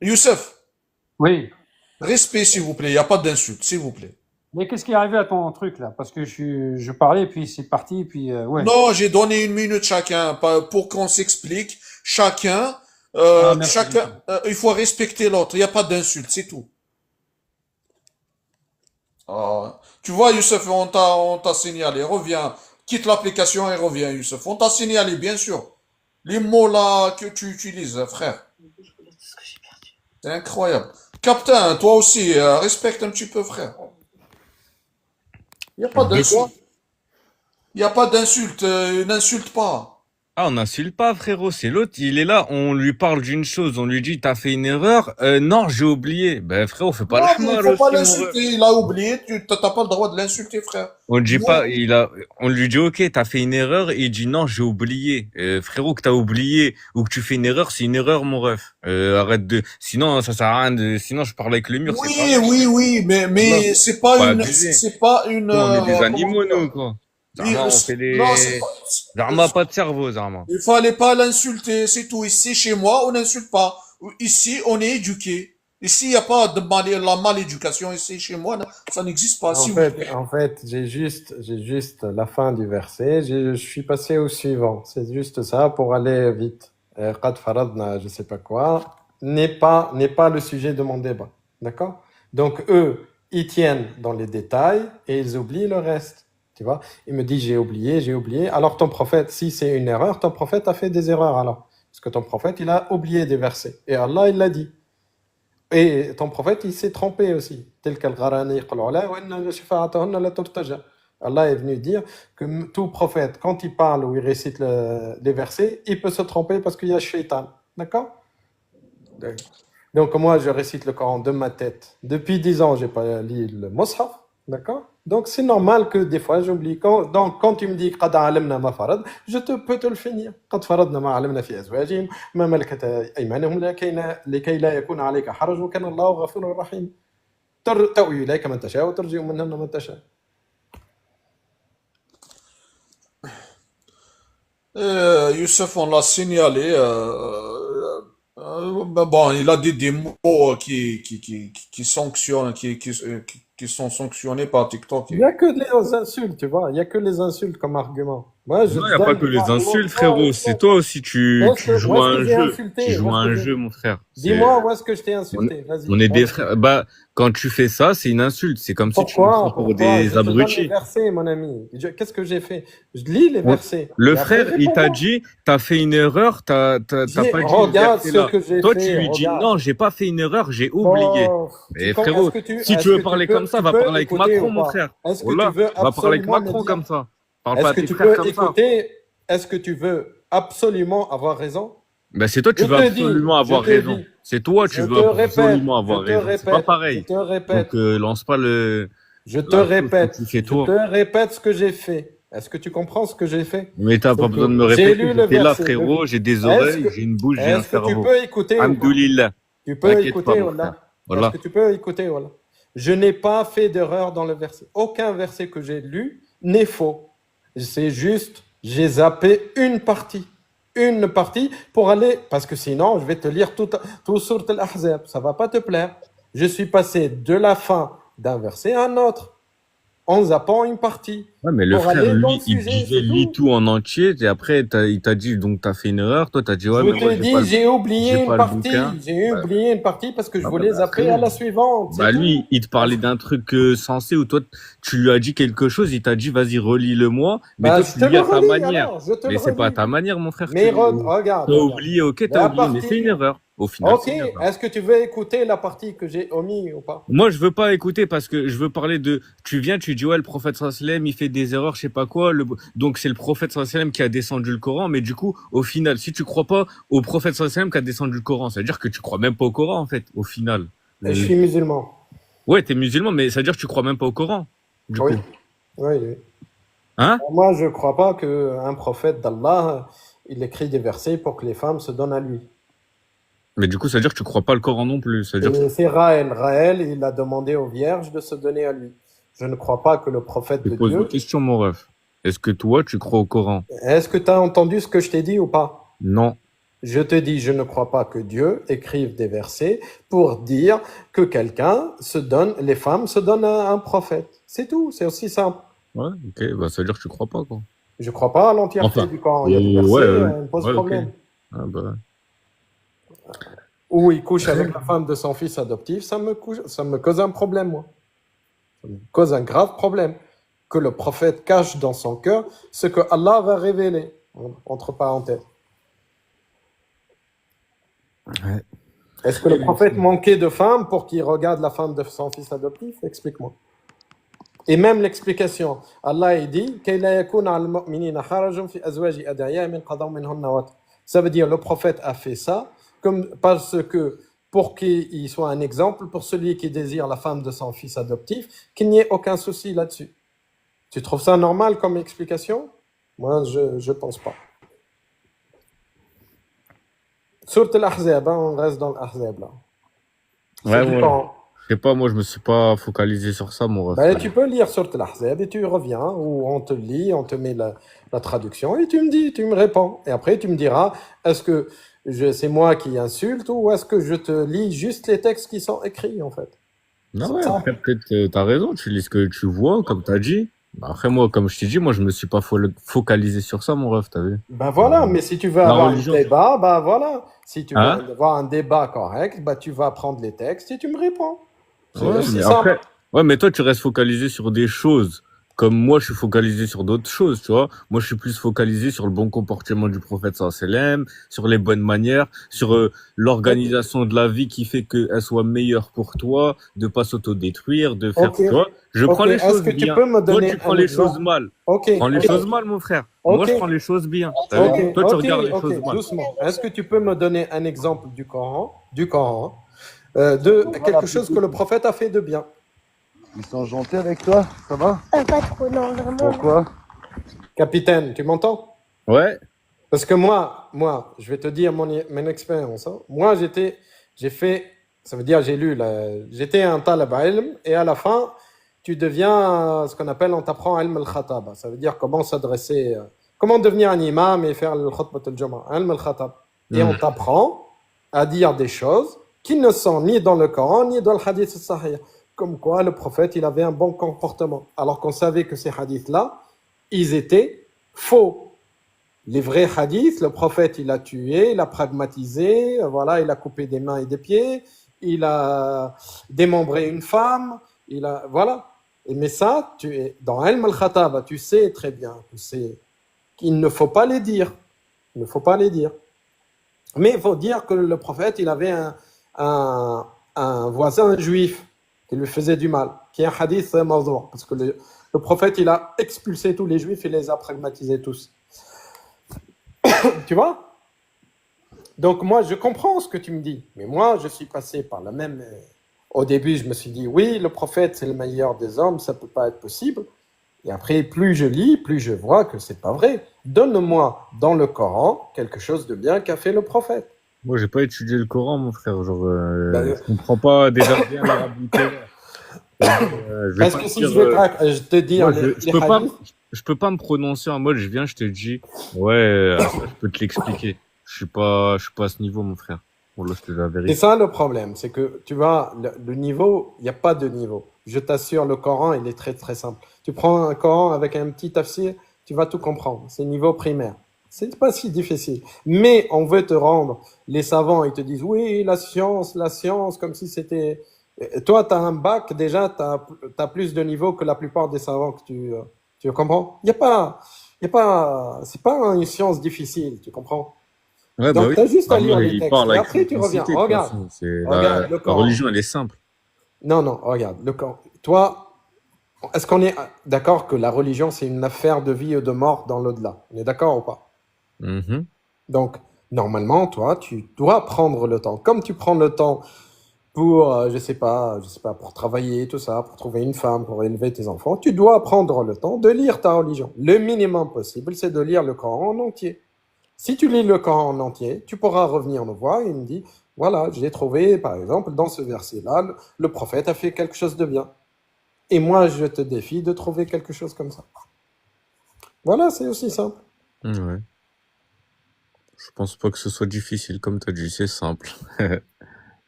Youssef, Oui. respect s'il vous plaît, il n'y a pas d'insulte, s'il vous plaît. Mais qu'est-ce qui est arrivé à ton truc là? Parce que je parlais, puis c'est parti, puis ouais. Non, j'ai donné 1 minute chacun pour qu'on s'explique. Chacun, Ah, merci. chacun, il faut respecter l'autre. Il n'y a pas d'insulte, c'est tout. Ah, tu vois, Youssef, on t'a signalé. Reviens, quitte l'application et reviens, Youssef. On t'a signalé, bien sûr. Les mots là que tu utilises, frère. C'est incroyable. Captain, toi aussi, respecte un petit peu, frère. Il n'y a pas De quoi? d'insulte. Il n'y a pas d'insulte. N'insulte pas. Ah, on n'insulte pas, frérot, c'est l'autre, il est là, on lui parle d'une chose, on lui dit, t'as fait une erreur, non, j'ai oublié. Ben, frérot, fais pas Non, le mais il hamar faut pas aussi, mon ref. l'insulter. Il a oublié. Tu n'as pas le droit de l'insulter, frère. On dit Moi, pas, on lui dit, ok, t'as fait une erreur, et il dit, non, j'ai oublié. Frérot, que t'as oublié, ou que tu fais une erreur, c'est une erreur, mon ref. Arrête sinon, ça sert à rien sinon, je parle avec le mur, c'est oui, pareil. oui, mais Voilà. c'est Faut pas pas une, abuser. c'est pas une, Nous, on est des comment animaux, dire. nous, quoi. Il, Zarma, on fait non, c'est des, pas, Zarma, pas de cerveau, Zarma. il fallait pas l'insulter, c'est tout. Ici, chez moi, on n'insulte pas. Ici, on est éduqué. Ici, il n'y a pas de la maléducation. Ici, chez moi, ça n'existe pas, s'il vous plaît. En fait, j'ai juste la fin du verset. Je suis passé au suivant. C'est juste ça pour aller vite. Qad faradna, je sais pas quoi, n'est pas le sujet de mon débat. D'accord? Donc, eux, ils tiennent dans les détails et ils oublient le reste. Tu vois? Il me dit, j'ai oublié, j'ai oublié. Alors, ton prophète, si c'est une erreur, ton prophète a fait des erreurs alors. Parce que ton prophète, il a oublié des versets. Et Allah, il l'a dit. Et ton prophète, il s'est trompé aussi. Tel quel gharani qul'ula wa inna shafa'atuhunna la turtaja. Allah est venu dire que tout prophète, quand il parle ou il récite les versets, il peut se tromper parce qu'il y a shaitan. D'accord? Donc moi, je récite le Coran de ma tête. Depuis 10 ans, j'ai pas lu le Mus'haf. D'accord? Donc c'est normal que des fois j'oublie. Donc quand tu me dis قد علمنا ما فرض, peux te le finir. قد فرضنا ما علمنا في أزواجهم ما ملكت أيمانهم لكي لا يكون عليك حرج وكان الله غفورا رحيم. تؤوي إليك من تشاء وترجع منهن من تشاء. Youssef, on l'a signalé. Ben bon, il a dit des mots qui sanctionnent, qui sont sanctionnés par TikTok. Il n'y a que les insultes, tu vois. Il n'y a que les insultes comme argument. Moi, je Non, il n'y a pas donne que des les arguments. insultes, frérot. C'est toi aussi, tu joues à un jeu. Tu joues à un jeu, mon frère. Dis-moi où est-ce que je t'ai insulté. Vas-y. On est des frères. Bah, quand tu fais ça, c'est une insulte. C'est comme si tu nous prends pour des abrutis. Je te donne les versets, mon ami. Qu'est-ce que j'ai fait? Je lis les versets. Le frère, il t'a dit, t'as fait une erreur, t'as pas dit regarde le verset ce là. que j'ai Toi, fait, tu lui dis, regarde. non, j'ai pas fait une erreur, j'ai oublié. Mais frérot, si tu veux parler comme ça, va parler avec Macron, mon frère. Est-ce que Voilà, tu veux va parler avec absolument Macron me dire- comme ça. Parle pas Est-ce à que tes tu frères peux comme ça. écouter? Est-ce que tu veux absolument avoir raison? Ben, c'est toi, tu Je veux te dis, absolument avoir je te raison. dis. C'est toi, tu Je veux te répète, absolument avoir je te raison. C'est pas répète, pareil. Je te répète. Donc, lance pas le. Je te la chose répète. que tu fais Je toi. te répète ce que j'ai fait. Est-ce que tu comprends ce que j'ai fait? Mais t'as C'est pas que besoin de me j'ai répéter. lu le J'étais là, verset. frérot. J'ai des Est-ce oreilles, que- j'ai une bouche, j'ai un Est-ce que tu cerveau. peux écouter ou pas? Alhamdoulilah. Tu peux T'inquiète écouter, pas, mon Wallah. frère. Voilà. Est-ce que tu peux écouter, Wallah? Je n'ai pas fait d'erreur dans le verset. Aucun verset que j'ai lu n'est faux. C'est juste, j'ai zappé une partie. Une partie pour aller, parce que sinon, je vais te lire tout sur Al-Ahzab. Ça va pas te plaire. Je suis passé de la fin d'un verset à un autre, en zappant une partie. Ouais, mais le Pour frère, aller dans lui, le il sujet, disait, c'est lis tout. tout en entier, et après, il t'a dit, donc t'as fait une erreur, toi, t'as dit, ouais, Je mais moi, te j'ai dis, pas j'ai oublié j'ai une pas le partie. bouquin. J'ai oublié une partie parce que je Bah, voulais bah, zapper frérot. à la suivante. c'est Bah, tout. lui, il te parlait d'un truc sensé où toi, tu lui as dit quelque chose, il t'a dit, vas-y, relis-le-moi, mais Bah, toi, je tu te lis le à ta relis manière. alors. Je te Mais le c'est pas à relis. ta manière, mon frère. Mais Tu regarde. t'as oublié, ok, t'as La oublié, mais c'est partie- une erreur. Au final, Ok, c'est une erreur. est-ce que tu veux écouter la partie que j'ai omis ou pas? Moi, je veux pas écouter parce que je veux parler de, tu viens, tu dis, ouais, le prophète sallallahu alayhi wa sallam, il fait fait des erreurs, je sais pas quoi. Donc c'est le prophète sallallahu alayhi wa sallam qui a descendu le Coran. Mais du coup, au final, si tu crois pas au prophète sallallahu alayhi wa sallam qui a descendu le Coran, ça veut dire que tu crois même pas au Coran, en fait, au final. Et je suis musulman. Ouais, t'es musulman, mais ça veut dire que tu crois même pas au Coran, du Oui, coup. oui, oui. Hein? Moi, je ne crois pas qu'un prophète d'Allah, il écrit des versets pour que les femmes se donnent à lui. Mais du coup, ça veut dire que tu crois pas le Coran non plus. Ça veut dire que Et c'est Raël. Raël, il a demandé aux vierges de se donner à lui. Je ne crois pas que le prophète je te de pose une Dieu... question, mon ref. Est-ce que toi, tu crois au Coran? Est-ce que tu as entendu ce que je t'ai dit ou pas? Non. Je te dis, je ne crois pas que Dieu écrive des versets pour dire que quelqu'un se donne, les femmes se donnent à un prophète. C'est tout, c'est aussi simple. Ouais, ok, bah ça veut dire que tu crois pas, quoi. Je ne crois pas à l'entièreté Enfin, du Coran. Il y a des versets qui me posent ouais, ok. problème. Ah, bah, ouais. Ou il couche avec la femme de son fils adoptif, ça me cause un problème, moi. Ça me cause un grave problème. Que le prophète cache dans son cœur ce que Allah va révéler, entre parenthèses. Ouais. Est-ce que le prophète manquait de femmes pour qu'il regarde la femme de son fils adoptif? Explique-moi. Et même l'explication, Allah il dit ça veut dire le prophète a fait ça parce que pour qu'il soit un exemple pour celui qui désire la femme de son fils adoptif, qu'il n'y ait aucun souci là-dessus. Tu trouves ça normal comme explication? Moi, je pense pas. Sourate Al-Ahzab, on reste dans l'Ahzab là. Ouais, C'est du voilà. Coran. Je sais pas, moi, je me suis pas focalisé sur ça, mon ref. Ben, tu peux lire Sourate Al-Ahzab et tu reviens, ou on te lit, on te met la traduction et tu me dis, tu me réponds. Et après, tu me diras, est-ce que c'est moi qui insulte ou est-ce que je te lis juste les textes qui sont écrits en fait? Non, C'est ouais, ça. après, peut-être, t'as raison, tu lis ce que tu vois, comme t'as dit. Après, moi, comme je t'ai dit, moi, je me suis pas focalisé sur ça, mon ref, t'as vu? Ben voilà, mais si tu veux La avoir un religion. débat, ben voilà. Si tu veux Hein? avoir un débat correct, ben tu vas prendre les textes et tu me réponds. C'est Ouais, aussi mais simple. après, ouais, mais toi, tu restes focalisé sur des choses. Comme moi, je suis focalisé sur d'autres choses, tu vois. Moi, je suis plus focalisé sur le bon comportement du prophète sallallahu alayhi wa sallam, sur les bonnes manières, sur l'organisation de la vie qui fait qu'elle soit meilleure pour toi, de pas s'autodétruire, de faire, Ok, tu vois. Je prends ok. les Est-ce choses que tu bien. peux me Toi, donner tu prends un les choses exemple? mal. Ok, Prends les ok, choses mal, mon frère. Moi, ok. je prends les choses bien. T'as vu? Ok, Toi, tu ok, regardes les ok, choses mal. doucement. Est-ce que tu peux me donner un exemple du Coran, de quelque chose que le prophète a fait de bien? Ils sont gentils avec toi, ça va? Pas trop, non, vraiment. Pourquoi? Capitaine, tu m'entends? Ouais. Parce que moi, je vais te dire mon expérience. Hein. Moi, j'ai fait, ça veut dire j'étais un talab ilm et à la fin, tu deviens ce qu'on appelle, on t'apprend ilm al-khataba. Ça veut dire comment s'adresser, comment devenir un imam et faire le khutbat al-jumu'ah, ilm al-khatab. Et on t'apprend à dire des choses qui ne sont ni dans le Coran ni dans le hadith al-sahih. Comme quoi le prophète, il avait un bon comportement. Alors qu'on savait que ces hadiths-là, ils étaient faux. Les vrais hadiths, le prophète, il a tué, il a pragmatisé, voilà, il a coupé des mains et des pieds, il a démembré une femme, voilà. Mais ça, dans Ilm al-Khataba, tu sais très bien qu'il ne faut pas les dire. Il ne faut pas les dire. Mais il faut dire que le prophète, il avait un voisin juif qui lui faisait du mal, qui est un hadith mawdou', parce que le prophète, il a expulsé tous les juifs et les a pragmatisés tous. Tu vois? Donc moi, je comprends ce que tu me dis, mais moi, je suis passé par la même... Au début, je me suis dit, oui, le prophète, c'est le meilleur des hommes, ça ne peut pas être possible. Et après, plus je lis, plus je vois que c'est pas vrai. Donne-moi dans le Coran quelque chose de bien qu'a fait le prophète. Moi, j'ai pas étudié le Coran, mon frère. Genre, je comprends pas déjà bien l'arabe littéraire. Est-ce que si je te dis... Moi, je peux pas me prononcer en mode, je te dis, ouais, après, je peux te l'expliquer. Je suis pas à ce niveau, mon frère. Pour là, je te dis la C'est vérité. ça le problème, c'est que tu vois, le niveau, il n'y a pas de niveau. Je t'assure, le Coran, il est très très simple. Tu prends un Coran avec un petit tafsir, tu vas tout comprendre. C'est niveau primaire. C'est pas si difficile. Mais on veut te rendre, les savants, ils te disent, oui, la science, comme si c'était... Toi, tu as un bac, déjà, tu as plus de niveau que la plupart des savants que tu comprends? C'est pas une science difficile, tu comprends? Ouais, Donc, bah oui. tu as juste à lire Moi, les il textes. parle Et avec après, tu reviens. simplicité, de toute Regarde. façon. Regarde le La Coran. religion, elle est simple. Non, regarde. Le Coran. Toi, Est-ce qu'on est d'accord que la religion, c'est une affaire de vie et de mort dans l'au-delà? On est d'accord ou pas? Mhm. Donc, normalement, toi, tu dois prendre le temps. Comme tu prends le temps pour, je sais pas, pour travailler, tout ça, pour trouver une femme, pour élever tes enfants, tu dois prendre le temps de lire ta religion. Le minimum possible, c'est de lire le Coran en entier. Si tu lis le Coran en entier, tu pourras revenir me voir et me dire, voilà, j'ai trouvé, par exemple, dans ce verset-là, le prophète a fait quelque chose de bien. Et moi, je te défie de trouver quelque chose comme ça. Voilà, c'est aussi simple. Ouais. Je pense pas que ce soit difficile, comme tu as dit, c'est simple.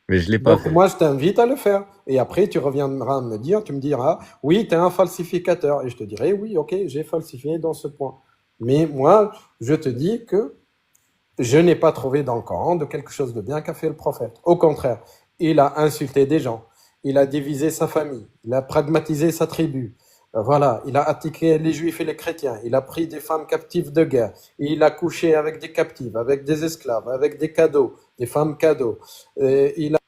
Mais je l'ai pas Donc, fait. moi, je t'invite à le faire. Et après, tu reviendras me dire, tu me diras, oui, tu es un falsificateur. Et je te dirai, oui, ok, j'ai falsifié dans ce point. Mais moi, je te dis que je n'ai pas trouvé dans le Coran de quelque chose de bien qu'a fait le prophète. Au contraire, il a insulté des gens, il a divisé sa famille, il a pragmatisé sa tribu. Voilà, il a attaqué les juifs et les chrétiens, il a pris des femmes captives de guerre, il a couché avec des captives, avec des esclaves, avec des cadeaux, des femmes cadeaux. Il a...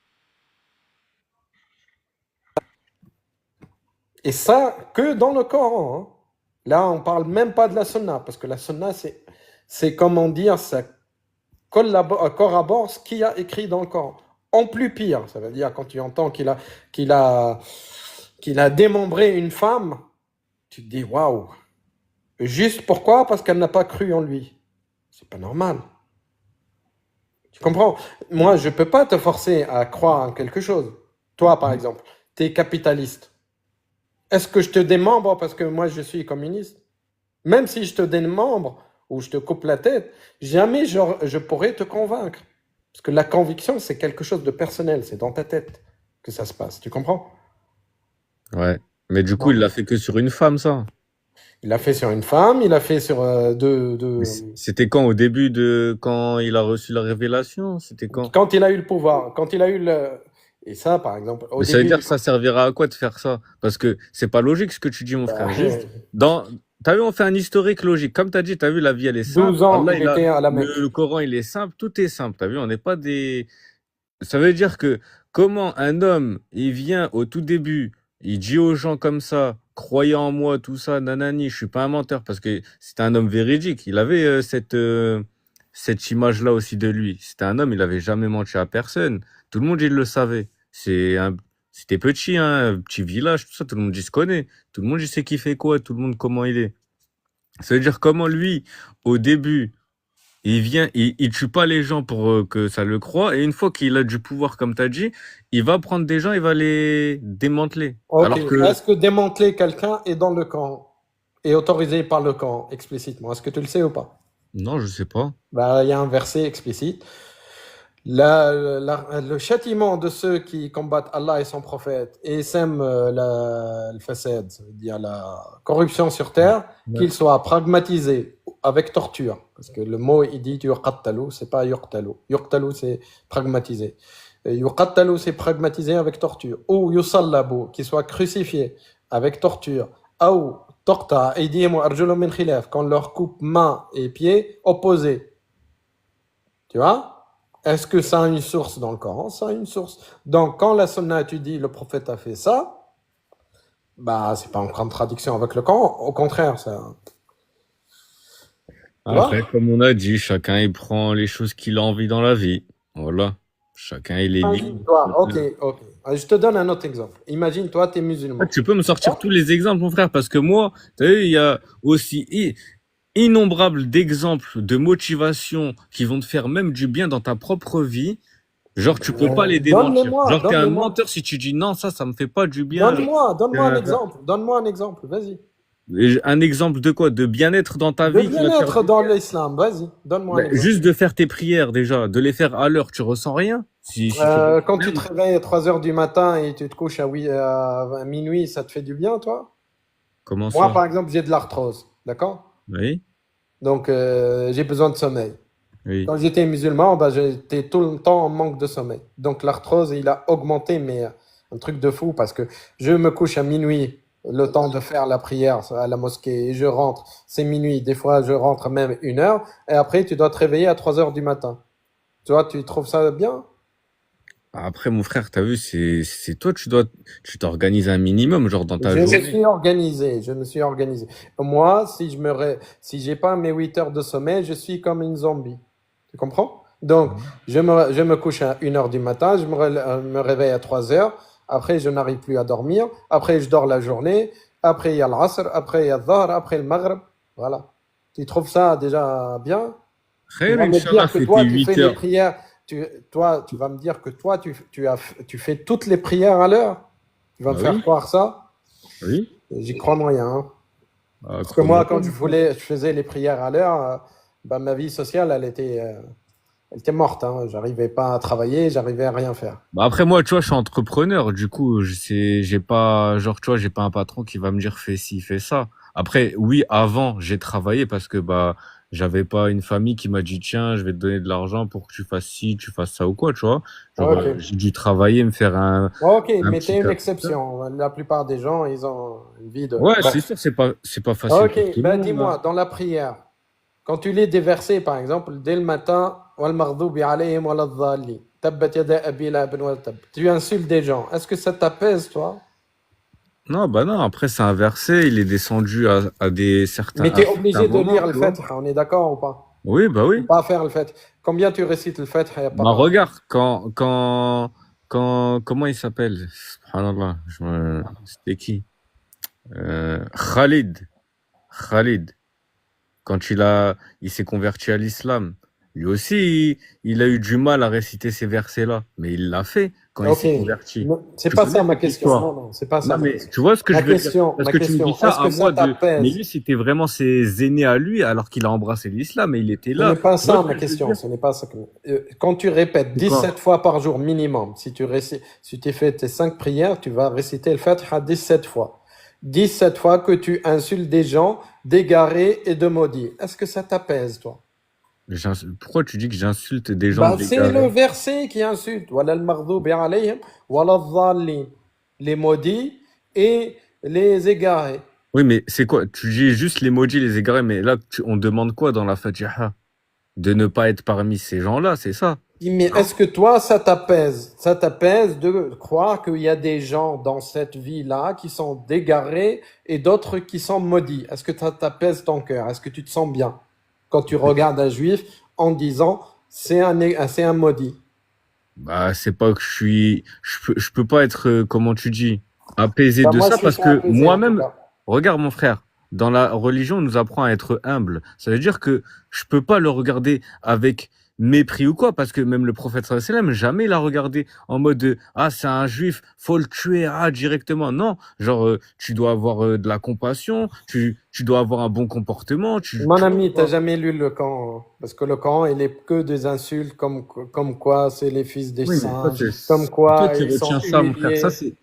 Et ça, que dans le Coran, hein. Là, on parle même pas de la sunna, parce que la sunna, c'est comment dire, ça corrobore ce qu'il y a écrit dans le Coran. En plus pire, ça veut dire quand tu entends qu'il a, qu'il a démembré une femme, tu te dis waouh. Juste pourquoi? Parce qu'elle n'a pas cru en lui. C'est pas normal. Tu comprends? Moi, je peux pas te forcer à croire en quelque chose. Toi, par exemple, tu es capitaliste. Est-ce que je te démembre parce que moi, je suis communiste? Même si je te démembre ou je te coupe la tête, jamais je pourrais te convaincre. Parce que la conviction, c'est quelque chose de personnel, c'est dans ta tête que ça se passe. Tu comprends? Ouais. Mais du coup, Donc, il l'a fait que sur une femme, ça. il l'a fait sur une femme, il l'a fait sur Mais c'était quand, au début de quand il a reçu la révélation? C'était quand? quand il a eu le pouvoir, quand il a eu le... Et ça, par exemple, au Mais ça veut dire début, que ça servira à quoi de faire ça? Parce que c'est pas logique ce que tu dis, mon bah, frère. Juste, t'as vu, on fait un historique logique. Comme t'as dit, t'as vu, la vie, elle est simple. 12 ans, Allah, il était à la Mecque. le Coran, il est simple. Tout est simple. T'as vu, on n'est pas des, ça veut dire que comment un homme, il vient au tout début, il dit aux gens comme ça, croyez en moi, tout ça, nanani, je suis pas un menteur, parce que c'était un homme véridique. Il avait cette image-là aussi de lui. C'était un homme, il avait jamais menti à personne. Tout le monde, il le savait. C'était petit, hein, un petit village, tout ça, tout le monde, il se connaît. Tout le monde, il sait qui fait quoi, tout le monde, comment il est. Ça veut dire comment lui, au début, il vient, il tue pas les gens pour que ça le croie, et une fois qu'il a du pouvoir, comme tu as dit, il va prendre des gens, il va les démanteler. Ok, Alors que, est-ce que démanteler quelqu'un est dans le camp, est autorisé par le camp explicitement? Est-ce que tu le sais ou pas? non, je sais pas. Bah, il y a un verset explicite. Le châtiment de ceux qui combattent Allah et son prophète et sèment le fasad, ça veut dire la corruption sur terre, Ouais. qu'il soit pragmatisé avec torture. Parce que le mot, il dit yuqattalu, c'est pas yuqtalu. Yuqtalu, c'est pragmatisé. Et yuqattalu, c'est pragmatisé avec torture. Ou yusallabu, qu'il soit crucifié avec torture. Ou torta, aydihim wa arjulum min khilaf, qu'on leur coupe mains et pieds opposés. Tu vois? Est-ce que ça a une source dans le Coran? Ça a une source. Donc, quand la Sunna étudie le prophète a fait ça, bah, c'est pas en contradiction avec le Coran. Au contraire, ça. Tu vois? Après, comme on a dit, chacun il prend les choses qu'il a envie dans la vie. Voilà. Chacun il est libre. Imagine-toi, ok, ok. Je te donne un autre exemple. Imagine-toi, tu es Ah, musulman. tu peux me sortir tous les exemples, mon frère, parce que moi, tu vu, il y a aussi innombrables d'exemples de motivation qui vont te faire même du bien dans ta propre vie. Genre, tu peux pas les démentir. Donne-les-moi, Genre, t'es un donne-les-moi. menteur si tu dis non, ça me fait pas du bien. Donne-moi un Euh, exemple. Donne-moi un exemple, vas-y. un exemple de quoi? De bien-être dans ta De vie qui va te faire bien-être du dans bien. l'islam, vas-y. Donne-moi un Ben, exemple. juste de faire tes prières déjà, de les faire à l'heure, tu ressens rien? Si tu fais Quand tu te même. réveilles à 3 heures du matin et tu te couches à minuit, ça te fait du bien, toi? Comment Moi, ça? par exemple, j'ai de l'arthrose, d'accord? Oui, Donc, j'ai besoin de sommeil. oui. Quand j'étais musulman, bah, j'étais tout le temps en manque de sommeil. Donc, l'arthrose, il a augmenté, mais un truc de fou parce que je me couche à minuit, le temps de faire la prière à la mosquée, et je rentre, c'est minuit. Des fois, je rentre même 1 heure, et après, tu dois te réveiller à 3 heures du matin. Tu vois, tu trouves ça bien? Après, mon frère, t'as vu, c'est toi, tu t'organises un minimum, genre dans ta Je me journée. suis organisé, je me suis organisé. Moi, si j'ai pas mes 8 heures de sommeil, je suis comme une zombie. Tu comprends? Donc, je me couche à 1 heure du matin, me réveille à 3 heures, après je n'arrive plus à dormir, après je dors la journée, après il y a l'Asr, après il y a Dhahr, après le Maghreb. Voilà. Tu trouves ça déjà bien? Tu Khair, vas me Inch'Allah, dire que fais tes toi, tu fais 8 les heures. prières. Tu vas me dire que toi, tu fais toutes les prières à l'heure. Tu vas me Bah faire oui, croire ça. oui. J'y crois moyen. Hein. Ah, Parce que moi, crois-moi pas, quand mon frère. je faisais les prières à l'heure, bah, ma vie sociale, elle était morte. Hein. J'arrivais pas à travailler, j'arrivais à rien faire. Bah après, moi, tu vois, je suis entrepreneur, du coup, j'ai pas, genre, tu vois, j'ai pas un patron qui va me dire fais ci, fais ça. Après, oui, avant, j'ai travaillé parce que, bah, j'avais pas une famille qui m'a dit, tiens, je vais te donner de l'argent pour que tu fasses ci, tu fasses ça ou quoi, tu vois. Genre, Ok. j'ai dû travailler, me faire Ok, un mais petit t'es une capital. exception. La plupart des gens, ils ont une vie de. Ouais, Bon. c'est sûr, c'est pas facile Ok, pour tout le ben monde, dis-moi, hein. dans la prière, quand tu lis des versets, par exemple, dès le matin, وَالْمَغْضُوبِ عَلَيْهِمْ وَلَا الضَّالِّينَ تَبَّتْ يَدَا أَبِي لَهَبٍ وَتَبَّ. Tu insultes des gens. Est-ce que ça t'apaise, toi? Non, bah non, après, c'est un verset, il est descendu Mais tu à es certains obligé de moments, lire le tu vois. Fatiha, on est d'accord ou pas? Oui, bah Ou oui. pas faire le Fatiha. Combien tu récites le Fatiha Bah par. regarde, comment il s'appelle? Subhanallah, c'était qui? Khalid. Khalid. Quand il s'est converti à l'islam. Lui aussi, il a eu du mal à réciter ces versets-là. Mais il l'a fait quand il Ok, s'est converti. non, c'est Tu pas connais ça ma cette question. histoire? Non, non, c'est pas ça Non, ma mais question. tu vois ce que je veux dire? Parce Ma que tu me dis question, ça est-ce à que ça moi mais t'apaise? lui, c'était vraiment ses aînés à lui, alors qu'il a embrassé l'islam et il était Ce n'est là. pas Tu vois ça ce ma que je veux question. dire? Ce n'est pas ça. Quand tu répètes C'est quoi? 17 fois par jour minimum, si tu fais tes 5 prières, tu vas réciter le Fatiha 17 fois. 17 fois que tu insultes des gens d'égarés et de maudits. Est-ce que ça t'apaise, toi? Pourquoi tu dis que j'insulte des gens Bah, c'est le d'égarés? verset qui insulte. Wala al-maghdubi alayhim, wala ad-dallin. Les maudits et les égarés. Oui, mais c'est quoi? Tu dis juste les maudits, les égarés, mais là, on demande quoi dans la Fatiha? De ne pas être parmi ces gens-là, c'est ça? Mais est-ce que toi, ça t'apaise? Ça t'apaise de croire qu'il y a des gens dans cette vie-là qui sont dégarés et d'autres qui sont maudits? Est-ce que ça t'apaise ton cœur? Est-ce que tu te sens bien quand tu regardes un juif en disant c'est un maudit? Bah, c'est pas que je peux pas être, comment tu dis, apaisé Bah, de moi, je ça suis parce pas que apaisé en tout moi-même, cas. regarde mon frère, dans la religion, on nous apprend à être humble. Ça veut dire que je peux pas le regarder avec mépris ou quoi, parce que même le prophète sallallahu alayhi wa sallam, jamais il a regardé en mode ah, c'est un juif, faut le tuer, ah, directement. Non, genre, tu dois avoir de la compassion, tu dois avoir un bon comportement, Mon tu vois, ami, t'as jamais lu le Coran, hein. Parce que le Coran, il est que des insultes comme quoi c'est les fils des oui, mais ça, singes, comme c'est toi quoi qui ils sont retiens ça, mon frère. humiliés. Ça, c'est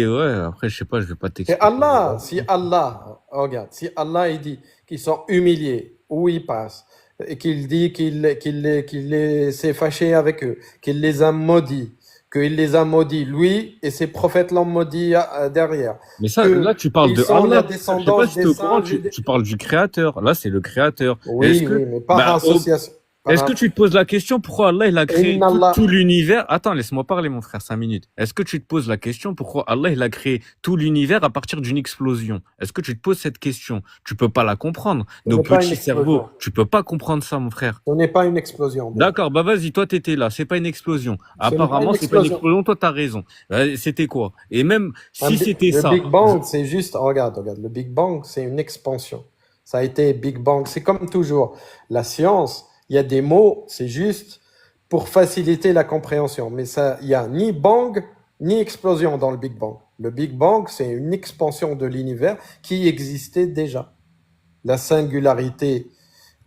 ouais, après, je sais pas, je vais pas Et t'expliquer. Allah, si Allah, regarde, si Allah il dit qu'ils sont humiliés, où ils passent, et qu'il dit s'est fâché avec eux, qu'il les a maudits, qu'il les a maudits, lui et ses prophètes l'ont maudit derrière, Mais ça, que là, tu parles ils de sont la Allah. Je sais pas descendance si t'es des au courant, singes. tu parles du créateur. Là, c'est le créateur. Est-ce Oui, que, oui, mais par bah, association. est-ce que tu te poses la question pourquoi Allah il a créé Inna tout Allah. l'univers? Attends, laisse-moi parler, mon frère, 5 minutes. Est-ce que tu te poses la question pourquoi Allah il a créé tout l'univers à partir d'une explosion? Est-ce que tu te poses cette question? Tu peux pas la comprendre. Ce Nos n'est pas une petits cerveaux, explosion. tu peux pas comprendre ça, mon frère. Ce n'est pas une explosion déjà. D'accord, bah vas-y, toi t'étais là, c'est pas une explosion. Ce n'est pas Apparemment, une c'est pas une explosion. explosion, toi t'as raison. C'était quoi? Et même si c'était Le ça, Big Bang, c'est juste, regarde, le Big Bang, c'est une expansion. Ça a été Big Bang. C'est comme toujours. La science, il y a des mots, c'est juste pour faciliter la compréhension. Mais ça, il y a ni bang, ni explosion dans le Big Bang. Le Big Bang, c'est une expansion de l'univers qui existait déjà. La singularité,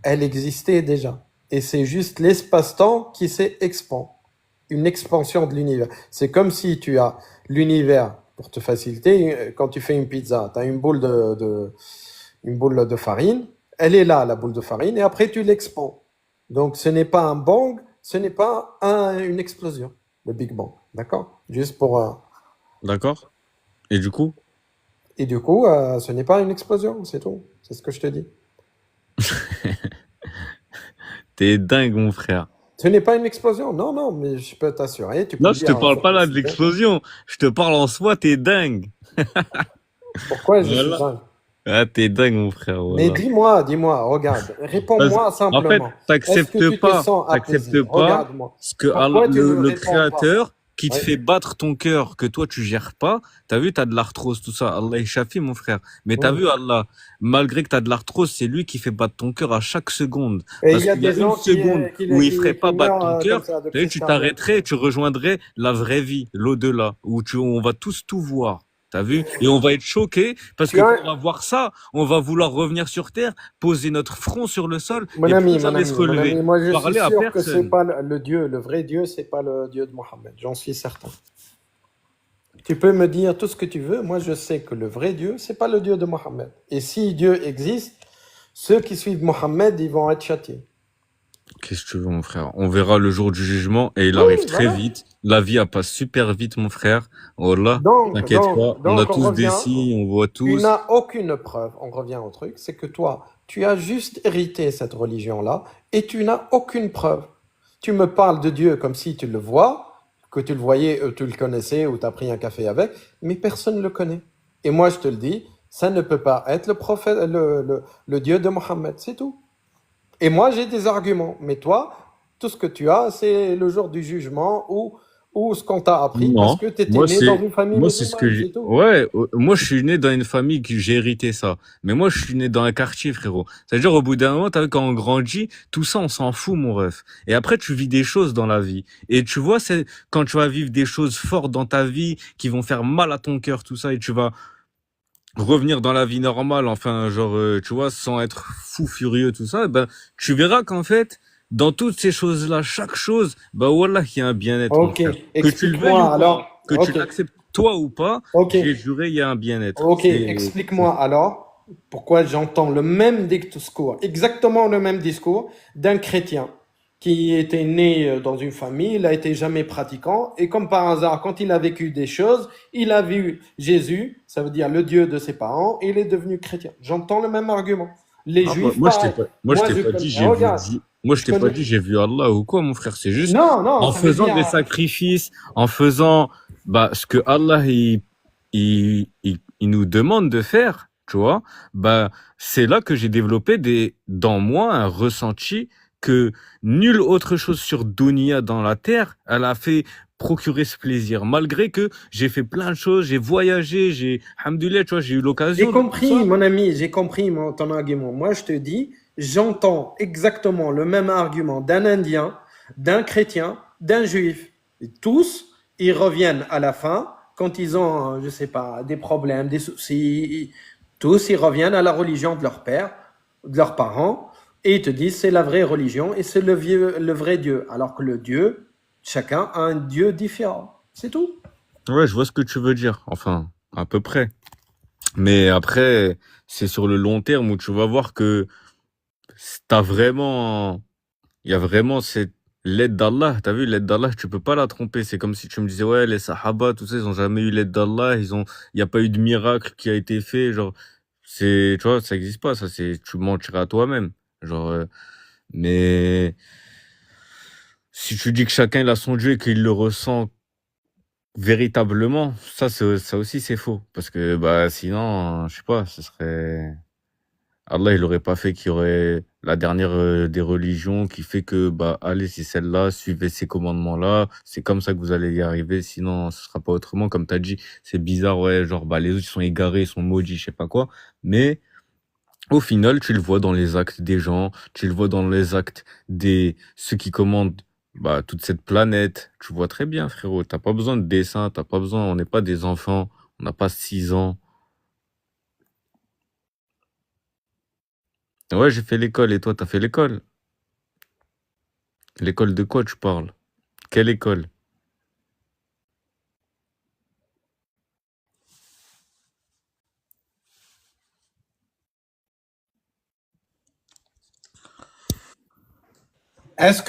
elle existait déjà. Et c'est juste l'espace-temps qui s'est expand. Une expansion de l'univers. C'est comme si tu as l'univers, pour te faciliter, quand tu fais une pizza, tu as une boule de farine, elle est là, la boule de farine, et après tu l'expands. Donc ce n'est pas un bang, ce n'est pas une explosion, le Big Bang. D'accord? Juste pour. d'accord? Et du coup? Et du coup, ce n'est pas une explosion, c'est tout. C'est ce que je te dis. T'es dingue, mon frère. Ce n'est pas une explosion. Non, non, mais je peux t'assurer. Tu peux Non, le je te dire en parle pas là de simplicité. l'explosion. Je te parle en soi, t'es dingue. Pourquoi je suis Voilà. dingue? Ah, t'es dingue, mon frère, Mais voilà. dis-moi, regarde, Parce- réponds-moi En fait, simplement. Est-ce que t'acceptes tu te pas, sens apaisé? t'acceptes pas Regarde-moi. ce que Pourquoi tu ne le réponds pas? créateur qui te Oui, fait battre ton cœur, que toi tu gères pas. T'as vu, t'as de l'arthrose, tout ça. Allah est chafi, mon frère. Mais t'as oui. vu, Allah, malgré que t'as de l'arthrose, c'est lui qui fait battre ton cœur à chaque seconde. Et il Parce y a qu'il y a des une gens seconde où il ferait pas qui battre meurent ton comme cœur. ça de T'as vu, crise tu cardiaque. t'arrêterais, tu rejoindrais la vraie vie, l'au-delà, où on va tous tout voir. T'as vu? Et on va être choqués parce Tu que as, quand on va voir ça, on va vouloir revenir sur terre, poser notre front sur le sol mon et plus ami, jamais se relever. moi je suis Parler à sûr que c'est personne. pas le Dieu, le vrai Dieu, c'est pas le Dieu de Mohammed. J'en suis certain. Tu peux me dire tout ce que tu veux. Moi, je sais que le vrai Dieu, c'est pas le Dieu de Mohammed. Et si Dieu existe, ceux qui suivent Mohammed, ils vont être châtiés. Qu'est-ce que tu veux, mon frère? On verra le jour du jugement et il Oui, arrive très voilà. vite. La vie, elle passe super vite, mon frère. Voilà. T'inquiète pas. On a On tous des revient. signes, on voit Tu tous. n'as aucune preuve. On revient au truc. C'est que toi, tu as juste hérité cette religion-là et tu n'as aucune preuve. Tu me parles de Dieu comme si tu le vois, que tu le voyais, tu le connaissais ou tu as pris un café avec, mais personne ne le connaît. Et moi, je te le dis, ça ne peut pas être le prophète, le Dieu de Mohammed. C'est tout. Et moi, j'ai des arguments. Mais toi, tout ce que tu as, c'est le jour du jugement ou ce qu'on t'a appris parce Non. que tu étais Moi, né dans c'est, une famille moi, c'est ce que musulmane, j'ai, c'est tout. ouais, moi, je suis né dans une famille qui, j'ai hérité ça. Mais moi, je suis né dans un quartier, frérot. C'est-à-dire, au bout d'un moment, t'as vu, quand on grandit, tout ça, on s'en fout, mon ref. Et après, tu vis des choses dans la vie. Et tu vois, c'est quand tu vas vivre des choses fortes dans ta vie qui vont faire mal à ton cœur, tout ça, et tu vas revenir dans la vie normale, enfin, genre, tu vois, sans être fou furieux, tout ça, ben, tu verras qu'en fait, dans toutes ces choses-là, chaque chose, bah, wallah, il y a un bien-être, mon Ok, frère. Que tu le veuilles ou explique-moi pas, alors. que tu Ok, l'acceptes toi ou pas, ok, j'ai juré, il y a un bien-être. ok, explique-moi alors pourquoi j'entends le même discours, exactement le même discours d'un chrétien qui était né dans une famille, il a été jamais pratiquant et comme par hasard, quand il a vécu des choses, il a vu Jésus, ça veut dire le Dieu de ses parents, et il est devenu chrétien. J'entends le même argument. Les Ah, Juifs, moi, je t'ai pareil. pas, moi, je Moi, t'ai je pas connais. dit, j'ai vu Regarde, Dieu. Moi, je je t'ai pas connais. dit, j'ai vu Allah ou quoi, mon frère. C'est juste Non, non, en ça veut faisant dire. des sacrifices, en faisant, bah, ce que Allah, il nous demande de faire, tu vois, bah, c'est là que j'ai développé dans moi un ressenti que nulle autre chose sur Dunia dans la terre, elle a fait procurer ce plaisir. Malgré que j'ai fait plein de choses, j'ai voyagé, alhamdoulilah, tu vois, j'ai eu J'ai l'occasion de tout compris, ça. mon ami, j'ai compris ton argument. Moi, je te dis, j'entends exactement le même argument d'un Indien, d'un chrétien, d'un juif. Et tous, ils reviennent à la fin, quand ils ont, je sais pas, des problèmes, des soucis, tous, ils reviennent à la religion de leur père, de leurs parents, et ils te disent, c'est la vraie religion et c'est le vrai Dieu. Alors que le Dieu, chacun a un Dieu différent. C'est tout. Ouais, je vois ce que tu veux dire. Enfin, à peu près. Mais après, c'est sur le long terme où tu vas voir que il y a vraiment cette l'aide d'Allah. T'as vu, l'aide d'Allah, tu peux pas la tromper. C'est comme si tu me disais, ouais, les Sahaba, tout ça, ils ont jamais eu l'aide d'Allah. Il y a pas eu de miracle qui a été fait. Genre, tu vois, ça existe pas. Ça, tu mentirais à toi-même. Genre, mais si tu dis que chacun il a son Dieu et qu'il le ressent véritablement, ça aussi c'est faux. Parce que bah sinon, je sais pas, ce serait. Allah, il aurait pas fait qu'il y aurait la dernière des religions qui fait que bah allez, c'est celle-là, suivez ces commandements-là, c'est comme ça que vous allez y arriver, sinon ce sera pas autrement. Comme t'as dit, c'est bizarre, ouais, genre bah les autres ils sont égarés, ils sont maudits, je sais pas quoi. Mais au final, tu le vois dans les actes des gens, tu le vois dans les actes des ceux qui commandent bah toute cette planète. Tu vois très bien, frérot. T'as pas besoin de dessin, t'as pas besoin. On n'est pas des enfants. On n'a pas 6 ans. Ouais, j'ai fait l'école. Et toi, t'as fait l'école? L'école de quoi tu parles? Quelle école? Est-ce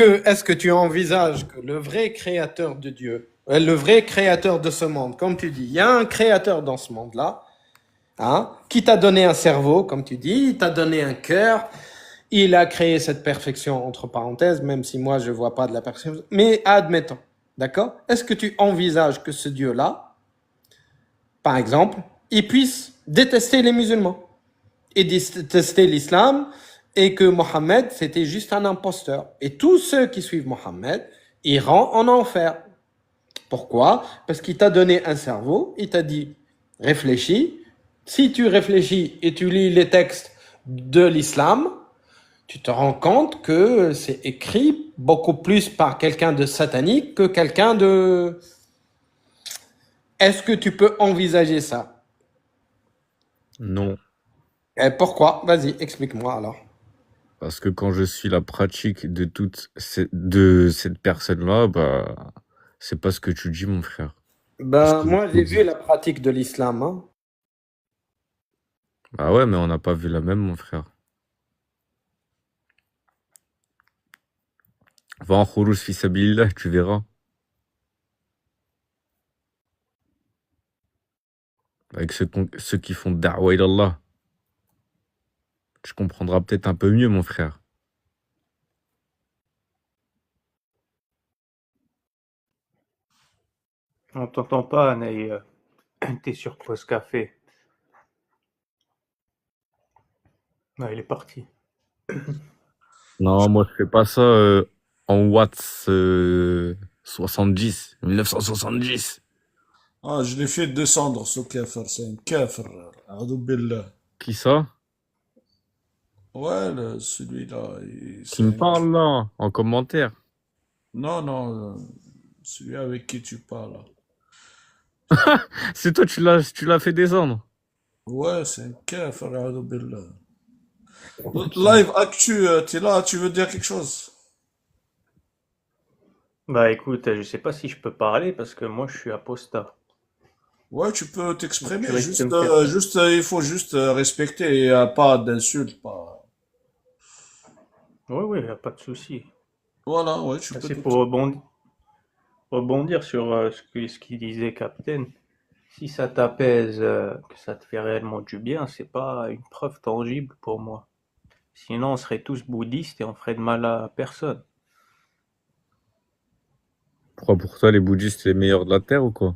que tu envisages que le vrai créateur de Dieu, le vrai créateur de ce monde, comme tu dis, il y a un créateur dans ce monde-là, hein, qui t'a donné un cerveau, comme tu dis, il t'a donné un cœur, Il a créé cette perfection, entre parenthèses, même si moi je vois pas de la perfection. Mais admettons, d'accord? Est-ce que tu envisages que ce Dieu-là, par exemple, il puisse détester les musulmans et détester l'islam et que Mohammed, c'était juste un imposteur. Et tous ceux qui suivent Mohammed iront en enfer. Pourquoi? Parce qu'il t'a donné un cerveau, il t'a dit réfléchis. Si tu réfléchis et tu lis les textes de l'islam, tu te rends compte que c'est écrit beaucoup plus par quelqu'un de satanique que quelqu'un de... Est-ce que tu peux envisager ça? Non. Et pourquoi? Vas-y, explique-moi alors. Parce que quand je suis la pratique de cette personne-là, bah, c'est pas ce que tu dis, mon frère. Ben, C'est moi, ce j'ai qu'on vu dit. la pratique de l'islam. Hein. Ah ouais, mais on n'a pas vu la même, mon frère. Va en Khuruj fi sabilillah, tu verras. Avec ceux qui font da'wa ilallah. Tu comprendras peut-être un peu mieux, mon frère. On t'entend pas, Anaï. T'es sur Pause Café. Ah, il est parti. Non, moi je fais pas ça en watts 70, 1970. Ah, je l'ai fait descendre, ce kafir, c'est un kafir. A'udhu billah. Qui ça? Ouais, celui-là, Qui c'est me un... parle là, en commentaire? Non, non, celui avec qui tu parles. C'est toi, tu l'as fait descendre. Ouais, c'est un kafir, a'udhu billah. Live Actu, t'es là, tu veux dire quelque chose? Bah écoute, je sais pas si je peux parler parce que moi je suis apostat. Ouais, tu peux Donc t'exprimer, tu risques de me faire... il faut juste respecter, et pas d'insultes, pas... Oui, oui, y a pas de souci. Voilà, ouais, tu Là, peux c'est pour rebondir sur ce qu'il disait Captain. Si ça t'apaise, que ça te fait réellement du bien, c'est pas une preuve tangible pour moi. Sinon, on serait tous bouddhistes et on ferait de mal à personne. Pourquoi pour toi les bouddhistes les meilleurs de la terre ou quoi?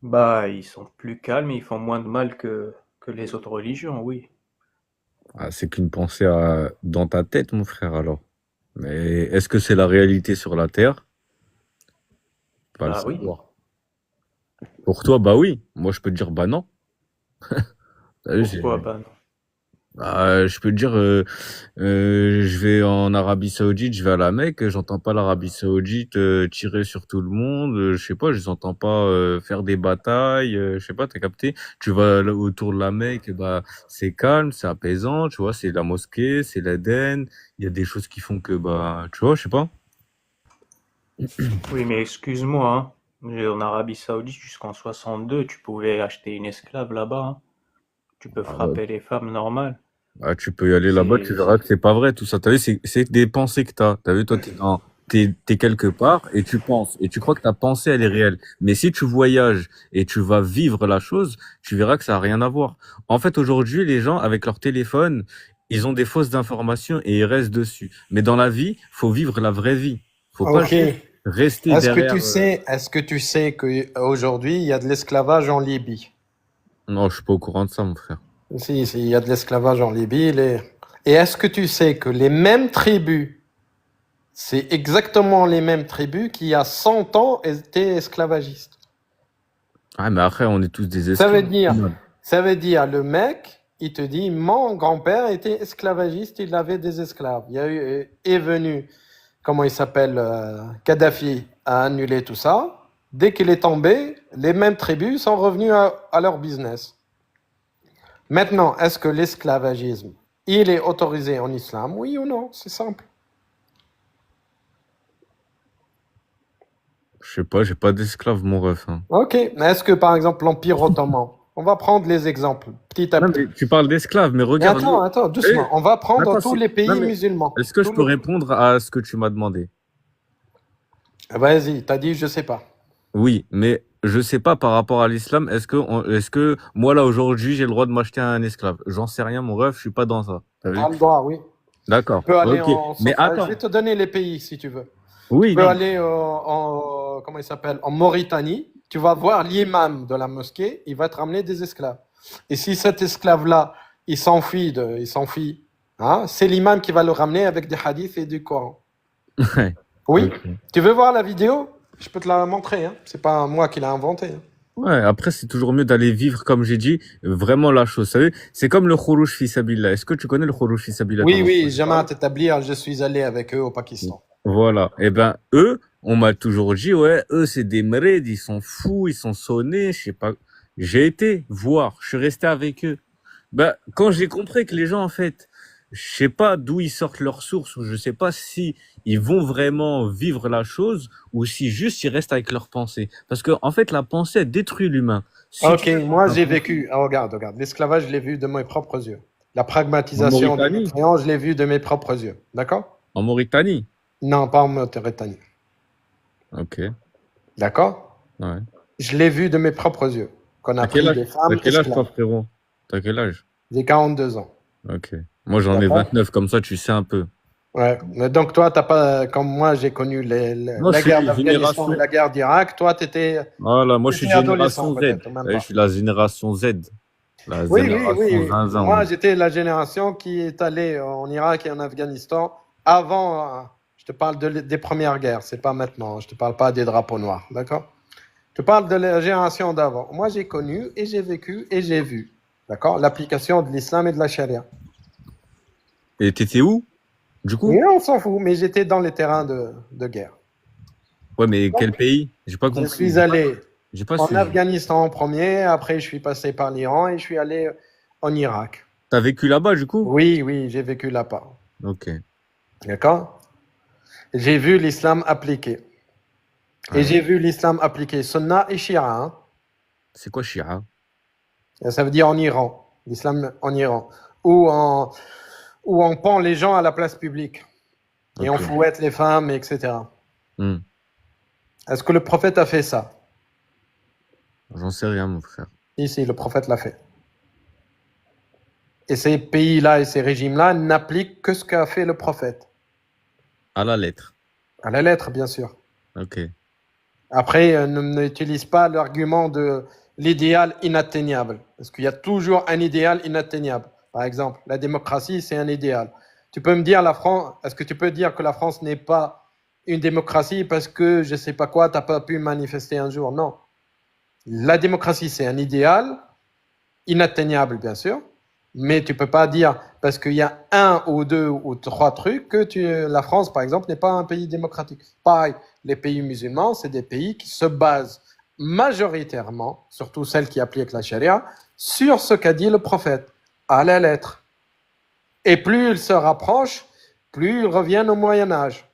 Bah, ils sont plus calmes et ils font moins de mal que les autres religions, oui. Ah, c'est qu'une pensée dans ta tête, mon frère, alors. Mais est-ce que c'est la réalité sur la terre? Pas le Bah oui. savoir. Pour toi, bah oui. Moi, je peux te dire bah non. T'as vu, Pourquoi? Bah non. je peux te dire, je vais en Arabie Saoudite, je vais à la Mecque, j'entends pas l'Arabie Saoudite tirer sur tout le monde, je sais pas, je les entends pas faire des batailles, je sais pas, t'as capté? Tu vas autour de la Mecque, bah c'est calme, c'est apaisant, tu vois, c'est la mosquée, c'est l'Éden, il y a des choses qui font que bah, tu vois, je sais pas. Oui, mais excuse-moi, hein. En Arabie Saoudite, jusqu'en 62, tu pouvais acheter une esclave là-bas, hein. Tu peux Ah ouais. frapper les femmes normales. Ah, tu peux y aller là-bas, tu C'est, verras c'est- que c'est pas vrai tout ça. T'as vu, c'est des pensées que t'as. T'as vu, toi, t'es quelque part et tu penses et tu crois que ta pensée elle est réelle. Mais si tu voyages et tu vas vivre la chose, tu verras que ça a rien à voir. En fait, aujourd'hui, les gens avec leur téléphone, ils ont des fausses informations et ils restent dessus. Mais dans la vie, faut vivre la vraie vie. Faut pas Ok. juste rester derrière. Est-ce que tu sais qu'aujourd'hui, il y a de l'esclavage en Libye? Non, je suis pas au courant de ça, mon frère. Si, il y a de l'esclavage en Libye. Et est-ce que tu sais que les mêmes tribus, c'est exactement les mêmes tribus qui, il y a 100 ans, étaient esclavagistes? Ah, mais après, on est tous des Ça veut esclaves. dire, le mec, il te dit, mon grand-père était esclavagiste, il avait des esclaves. Il y a eu, est venu, comment il s'appelle, Kadhafi a annulé tout ça. Dès qu'il est tombé, les mêmes tribus sont revenues à leur business. Maintenant, est-ce que l'esclavagisme, il est autorisé en islam? Oui ou non? C'est simple. Je sais pas, j'ai pas d'esclaves, mon ref. Hein. Ok. Est-ce que, par exemple, l'Empire ottoman, on va prendre les exemples, petit à Non, petit. mais tu parles d'esclaves, mais Mais regarde. attends, doucement. On va prendre Attends, tous les pays non, mais musulmans. est-ce que je Tous peux les- répondre à ce que tu m'as demandé? Vas-y, t'as dit, je sais pas. Oui, mais je sais pas par rapport à l'islam, est-ce que moi là aujourd'hui j'ai le droit de m'acheter un esclave? J'en sais rien, mon ref, je suis pas dans ça. T'as Tu vu? as le droit, oui. D'accord. Tu peux aller Ok. en... Mais Je attends. vais te donner les pays si tu veux. Oui, Tu peux non. aller comment il s'appelle, en Mauritanie. Tu vas voir l'imam de la mosquée. Il va te ramener des esclaves. Et si cet esclave-là, il s'enfuit, hein, c'est l'imam qui va le ramener avec des hadiths et du Coran. Ouais. Oui. Ok. Tu veux voir la vidéo? Je peux te la montrer. Hein. C'est pas moi qui l'ai inventé. Hein. Ouais, après, c'est toujours mieux d'aller vivre, comme j'ai dit, vraiment la chose. Vous savez, c'est comme le Khuruj fi Sabilillah. Est-ce que tu connais le Khuruj fi Sabilillah? Oui, T'en as oui, entendu Jamaat parler? établir, je suis allé avec eux au Pakistan. Voilà. Eh ben, eux, on m'a toujours dit, ouais, eux, c'est des mreds, ils sont fous, ils sont sonnés, je sais pas. J'ai été voir, je suis resté avec eux. Ben, quand j'ai compris que les gens, en fait, je sais pas d'où ils sortent leurs sources, ou je sais pas si ils vont vraiment vivre la chose, ou si juste ils restent avec leurs pensées. Parce que, en fait, la pensée, elle détruit l'humain. Si Ok, tu moi j'ai vécu. Ah, regarde, regarde. L'esclavage, je l'ai vu de mes propres yeux. La pragmatisation des Mauritanie, créants, je l'ai vu de mes propres yeux. D'accord? en Mauritanie. Non, pas en Mauritanie. Ok, D'accord? ouais. Je l'ai vu de mes propres yeux. Qu'on a T'as quel pris âge? des T'as femmes quel âge, toi, esclaves. frérot? T'as quel âge? J'ai 42 ans. Ok. Moi, j'en ai D'accord? 29, comme ça, tu sais un peu. Ouais. Mais donc toi, t'as pas, comme moi, j'ai connu Moi, je la guerre suis d'Afghanistan et génération. la guerre d'Irak. Toi, Voilà, moi, je suis t'étais adolescent génération Z. peut-être, même Ouais, je pas. suis la génération Z. La Oui, oui, génération oui. zinzin, Moi, moi. j'étais la génération qui est allée en Irak et en Afghanistan avant. Je te parle des premières guerres, c'est pas maintenant. Je te parle pas des drapeaux noirs, d'accord? Je te parle de la génération d'avant. Moi, j'ai connu et j'ai vécu et j'ai vu, d'accord, l'application de l'islam et de la charia. Et t'étais où, du coup? Et on s'en fout, mais j'étais dans les terrains de guerre. Ouais, mais quel Donc, pays? J'ai pas je compris. suis allé J'ai pas en suivi. Afghanistan en premier, après je suis passé par l'Iran et je suis allé en Irak. T'as vécu là-bas, du coup? Oui, oui, j'ai vécu là-bas. Ok. D'accord? J'ai vu l'islam appliqué. Et Ouais. j'ai vu l'islam appliqué Sunna et Shia. Hein. C'est quoi, Shia? Et ça veut dire en Iran. L'islam en Iran. Où on pend les gens à la place publique. Et on Ok. fouette les femmes, etc. Hmm. Est-ce que le prophète a fait ça? J'en sais rien, mon frère. Si, le prophète l'a fait. Et ces pays-là et ces régimes-là n'appliquent que ce qu'a fait le prophète. À la lettre. À la lettre, bien sûr. Ok. Après, n'utilise pas l'argument de l'idéal inatteignable. Parce qu'il y a toujours un idéal inatteignable. Par exemple, la démocratie, c'est un idéal. Tu peux me dire, la France, est-ce que tu peux dire que la France n'est pas une démocratie parce que, je sais pas quoi, tu n'as pas pu manifester un jour? Non. La démocratie, c'est un idéal inatteignable, bien sûr. Mais tu peux pas dire, parce qu'il y a un ou deux ou trois trucs, que la France, par exemple, n'est pas un pays démocratique. Pareil, les pays musulmans, c'est des pays qui se basent majoritairement, surtout celles qui appliquent la charia, sur ce qu'a dit le prophète, à la lettre. Et plus ils se rapprochent, plus ils reviennent au Moyen-Âge.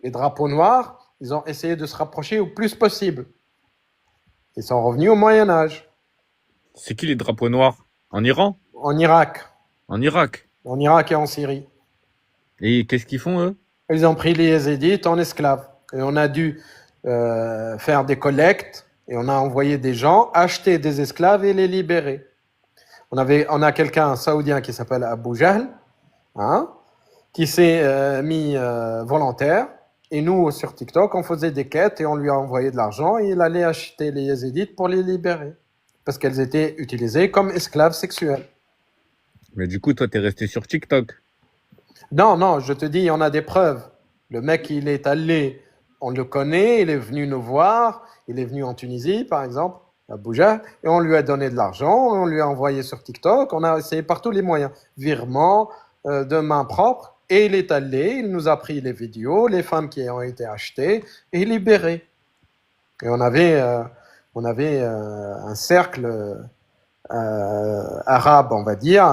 Les drapeaux noirs, ils ont essayé de se rapprocher au plus possible. Ils sont revenus au Moyen-Âge, C'est qui les drapeaux noirs? En Iran? en Irak, En Irak? et en Syrie. Et qu'est-ce qu'ils font, eux? Ils ont pris les Yézidis en esclaves. Et on a dû faire des collectes et on a envoyé des gens acheter des esclaves et les libérer. On a quelqu'un, un Saoudien qui s'appelle Abu Jahl, hein, qui s'est mis volontaire. Et nous, sur TikTok, on faisait des quêtes et on lui a envoyé de l'argent et il allait acheter les Yézidites pour les libérer. Parce qu'elles étaient utilisées comme esclaves sexuels. Mais du coup, toi, t'es resté sur TikTok. Non, non, je te dis, on a des preuves. Le mec, il est allé, on le connaît, il est venu nous voir, il est venu en Tunisie, par exemple, à Abuja, et on lui a donné de l'argent, on lui a envoyé sur TikTok, on a essayé par tous les moyens, virement, de main propre, et il est allé, il nous a pris les vidéos, les femmes qui ont été achetées, et libérées. Et on avait un cercle arabe, on va dire,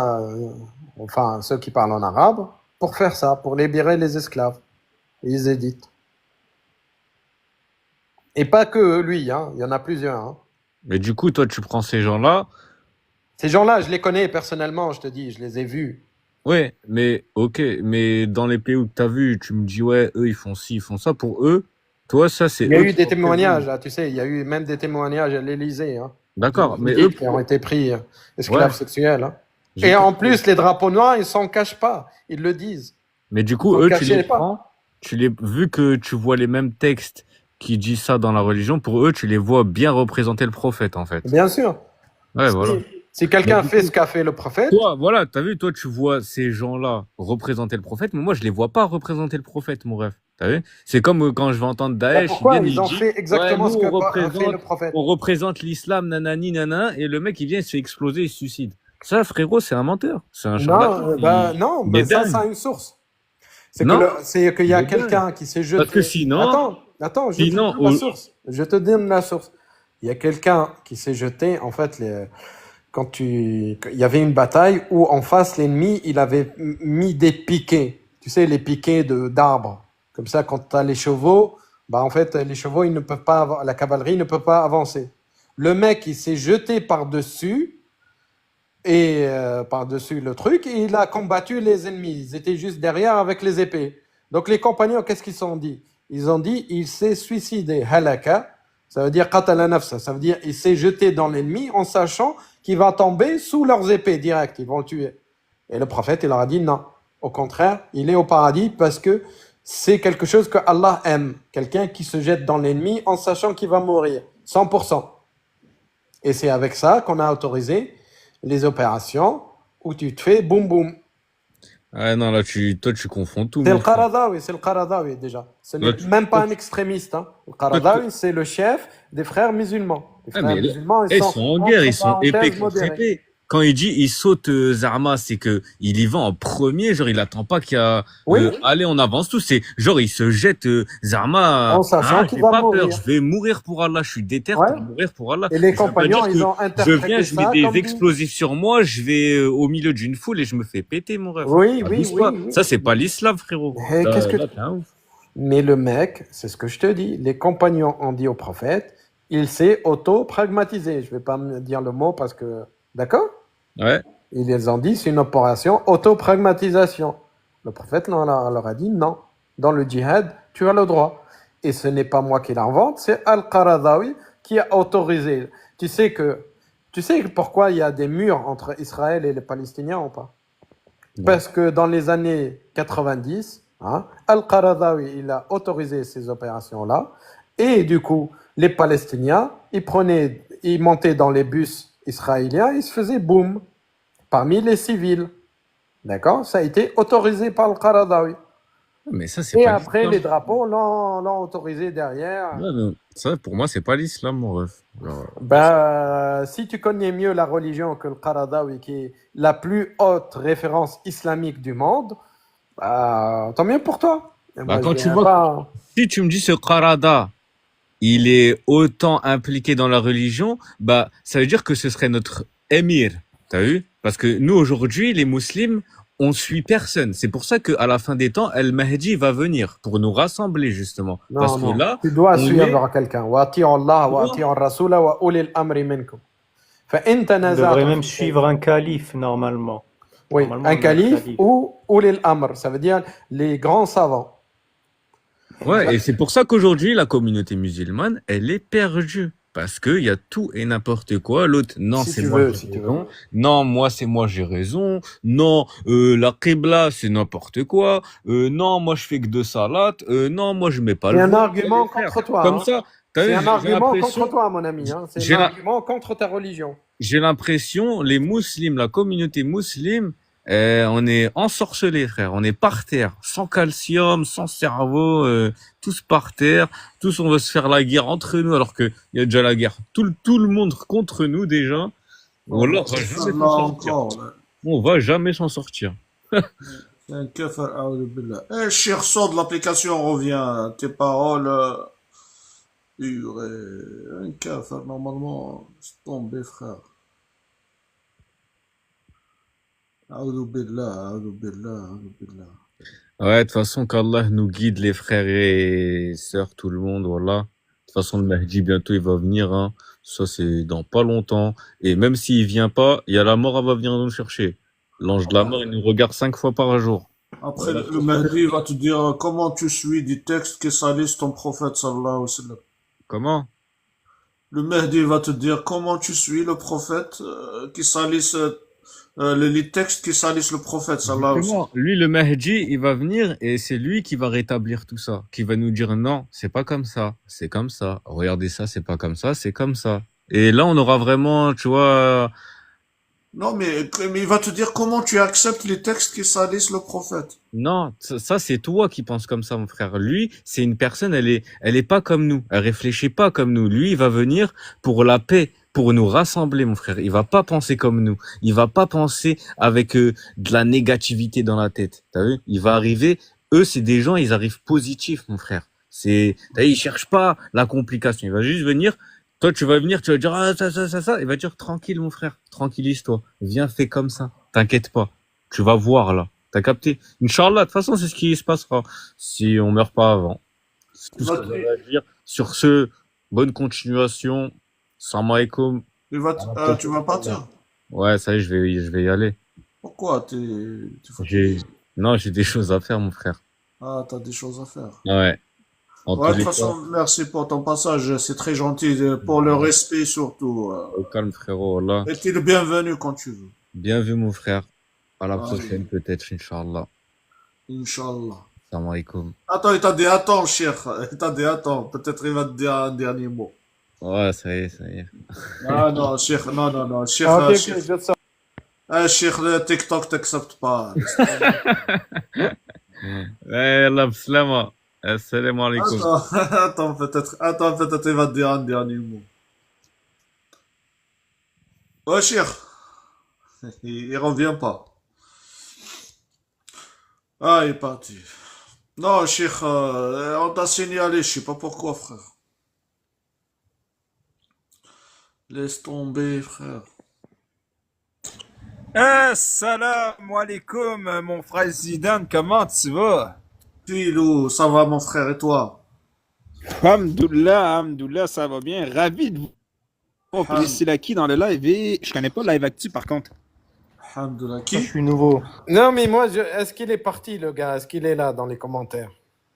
enfin ceux qui parlent en arabe, pour faire ça, pour libérer les esclaves, les Yézidis. Et pas que lui, hein, il y en a plusieurs. Hein. Mais du coup, toi, tu prends ces gens-là. Ces gens-là, je les connais personnellement, je te dis, je les ai vus. Ouais, mais ok, mais dans les pays où t'as vu, tu me dis, ouais, eux, ils font ci, ils font ça. Pour eux, toi, ça, c'est Il y a eux eu qui des sont témoignages, prévenus. là, tu sais, il y a eu même des témoignages à l'Élysée, hein, de D'accord, mais eux, Yézidis qui ont été pris esclaves ouais, sexuels. Hein. Et J'écoute. en plus, les drapeaux noirs, ils s'en cachent pas. Ils le disent. Mais du Ils coup, s'en eux, tu les cachaient pas. prends, vu que tu vois les mêmes textes qui disent ça dans la religion, pour eux, tu les vois bien représenter le prophète, en fait. Bien sûr. Ouais, voilà. Si quelqu'un Mais fait ce qu'a fait le prophète, toi, voilà, t'as vu, toi, tu vois ces gens-là représenter le prophète, mais moi, je les vois pas représenter le prophète, mon rêve. T'as vu? C'est comme quand je vais entendre bah Daesh, ils pourquoi viennent, ils ils ont disent, fait ouais, exactement nous, ce qu'a fait le prophète? on représente l'islam, nanani, nana, et le mec, il vient, il se fait exploser, il se suicide. Ça, frérot, c'est un menteur. C'est un charlatan. Non, bah, non, Il bah, est ça dingue. a une source. C'est que Non, c'est qu'il y il a est dingue. quelqu'un qui s'est Parce que jeté. sinon, Attends, je te sinon, donne la source. Je te donne la source. Il y a quelqu'un qui s'est jeté, en fait, il y avait une bataille où en face, l'ennemi, il avait mis des piquets. Tu sais, les piquets d'arbres. Comme ça, quand tu as les chevaux, bah, en fait, les chevaux, ils ne peuvent pas, la cavalerie ne peut pas avancer. Le mec, il s'est jeté par-dessus par-dessus le truc, et il a combattu les ennemis. Ils étaient juste derrière avec les épées. Donc les compagnons, qu'est-ce qu'ils ont dit? Ils ont dit, il s'est suicidé. Halaka, ça veut dire qatala nafsa, ça veut dire il s'est jeté dans l'ennemi en sachant qu'il va tomber sous leurs épées direct, ils vont le tuer. Et le prophète, il leur a dit non. Au contraire, il est au paradis parce que c'est quelque chose que Allah aime. Quelqu'un qui se jette dans l'ennemi en sachant qu'il va mourir. 100%. Et c'est avec ça qu'on a autorisé les opérations où tu te fais boum boum. ah non, là, toi, tu confonds tout, C'est mon le frère. Qaradawi, c'est le Qaradawi déjà. Ce Là, n'est même pas un extrémiste. Hein. Le Qaradawi, c'est le chef des frères musulmans. Les ah, frères mais là, musulmans, ils sont en guerre, ils sont épais parenthèses contre modérés. épais. Quand il dit il saute Zarma, c'est que il y va en premier, genre il attend pas qu'il y a Oui, allez on avance tous, c'est genre il se jette Zarma, en sachant qu'il j'ai va pas peur, mourir. je vais mourir pour Allah, je suis déter Ouais. pour mourir pour Allah. Et les Mais ça veut pas compagnons, dire ils que ont je viens, interprété je mets ça des comme du... explosifs sur moi, je vais au milieu d'une foule et je me fais péter mon rêve. Oui, oui, Abuse-toi. oui, oui. Ça c'est pas l'islam frérot. Et qu'est-ce que... Là, t'es un ouf. Mais le mec, c'est ce que je te dis, les compagnons ont dit au prophète, il s'est auto-pragmatisé. Je vais pas me dire le mot parce que... D'accord? Ouais. Ils les ont dit, c'est une opération auto-pragmatisation. Le prophète leur a dit non. Dans le djihad, tu as le droit. Et ce n'est pas moi qui l'invente, c'est Al-Qaradawi qui a autorisé. Tu sais pourquoi il y a des murs entre Israël et les Palestiniens ou pas? Non. Parce que dans les années 90, hein, Al-Qaradawi, il a autorisé ces opérations-là. Et du coup, les Palestiniens, ils montaient dans les bus israéliens, ils se faisaient boum parmi les civils. D'accord? Ça a été autorisé par le Qaradawi. Mais ça c'est Et pas après, l'islam. les drapeaux l'ont autorisé derrière. Ouais, non. Ça pour moi c'est pas l'islam mon rêve. Genre, Si tu connais mieux la religion que le Qaradawi, qui est la plus haute référence islamique du monde, tant mieux pour toi. Et moi, quand je tu viens vois pas... si tu me dis ce Qarada, il est autant impliqué dans la religion, bah, ça veut dire que ce serait notre émir. T'as vu? Parce que nous, aujourd'hui, les musulmans, on suit personne. C'est pour ça qu'à la fin des temps, El-Mahdi va venir pour nous rassembler, justement. Parce Non, que non. là, Tu dois on suivre quelqu'un. Wa ati'u Allah wa Non. ati'u Rasula wa ulil amri minkum. Fa in On devrait tanaza'tum même fi suivre un calife, normalement. Oui, Normalement, un on a calife ou ulil amr, ça veut dire les grands savants. ouais, et c'est pour ça qu'aujourd'hui, la communauté musulmane, elle est perdue. Parce qu'il y a tout et n'importe quoi. L'autre, non, Si c'est tu moi veux, j'ai si tu raison. veux. Non, moi, c'est moi j'ai raison. Non, la qibla, c'est n'importe quoi. Non, moi, je fais que de salat. Non, moi, je mets pas C'est le un voile. argument Frère, contre toi. comme Hein. ça, t'as C'est vu, un argument contre toi, mon ami. Hein. C'est j'ai un la- argument contre ta religion. j'ai l'impression, les musulmans, la communauté musulmane, on est ensorcelés, frère. On est par terre, sans calcium, sans cerveau, tous par terre. Tous, on veut se faire la guerre entre nous, alors que il y a déjà la guerre. Tout le monde contre nous déjà. Wallah, on va jamais s'en Là sortir. encore, là. On va jamais s'en sortir. C'est un kafir, a'udhu billah. Eh, cher, sort de l'application, reviens. Tes paroles, purée. Un kafir, normalement, c'est tombé, frère. A'udhu billah, a'udhu billah, a'udhu billah. Ouais, de toute façon, qu'Allah nous guide, les frères et sœurs, tout le monde, voilà. De toute façon, le Mahdi, bientôt, il va venir, hein. Ça, c'est dans pas longtemps. Et même s'il vient pas, il y a la mort, elle va venir nous chercher. L'ange de la mort, il nous regarde 5 fois par jour. Après, Voilà. le Mahdi va te dire comment tu suis des textes qui salissent ton prophète, sallallahu alayhi wa sallam. Comment? Le Mahdi va te dire comment tu suis le prophète qui salisse les textes qui salissent le prophète, sallallahu alayhi wa sallam. Justement, lui, le Mahdi, il va venir et c'est lui qui va rétablir tout ça, qui va nous dire non, c'est pas comme ça, c'est comme ça. Regardez ça, c'est pas comme ça, c'est comme ça. Et là, on aura vraiment, tu vois, Non, mais il va te dire comment tu acceptes les textes qui salissent le prophète. non, ça c'est toi qui penses comme ça, mon frère. Lui, c'est une personne, elle est pas comme nous, elle réfléchit pas comme nous. Lui, il va venir pour la paix, pour nous rassembler, mon frère. Il va pas penser comme nous. Il va pas penser avec de la négativité dans la tête. T'as vu? Il va arriver. Eux, c'est des gens, ils arrivent positifs, mon frère. T'as vu, ils cherchent pas la complication. Il va juste venir. Toi, tu vas venir, tu vas dire ah ça. Il va dire tranquille, mon frère, tranquillise-toi. Viens, fais comme ça. T'inquiète pas. Tu vas voir là. T'as capté? Inch'Allah, de toute façon, c'est ce qui se passera si on meurt pas avant. C'est tout Il ce va, que j'avais à dire. Sur ce, bonne continuation. Salam alaikum. tu vas partir. Ouais, ça y est, je vais y aller. Pourquoi? T'es J'ai, fatigué? non, j'ai des choses à faire, mon frère. Ah, t'as des choses à faire. Ouais. En Ouais, tous de toute les cas, façon, merci pour ton passage. C'est très gentil, pour le respect surtout. au calme, frérot. Voilà. Et t'es le bienvenu quand tu veux. Bien vu, mon frère. À la Allez, prochaine, peut-être, Inch'Allah. Inch'Allah. Salam alaikum. Attends, il t'a dit attends, cher. Il t'a dit attends. Peut-être il va te dire un dernier mot. Ouais, ça y est, ça y est. Ah non, cher, non. Cher, Ah, ok, ok, cher. je sors. Cher, le TikTok t'accepte pas. Laisse tomber. Ouais, la slama. Assalamu alaikum. Attends, peut-être il va te dire un dernier mot. Ouais, cher. Il revient pas. Ah, il est parti. Non, cher, on t'a signalé, je sais pas pourquoi, frère. Laisse tomber, frère. Salam alaikum, mon frère Zidane, comment tu vas? Pilou, ça va, mon frère, et toi? Alhamdoulilah, ça va bien. Ravi de vous voir Ham- Priscilla qui dans le live et je connais pas Live Actu par contre. Alhamdoulilah. Je Qui? suis nouveau. Non, mais moi, est-ce qu'il est parti, le gars? Est-ce qu'il est là dans les commentaires?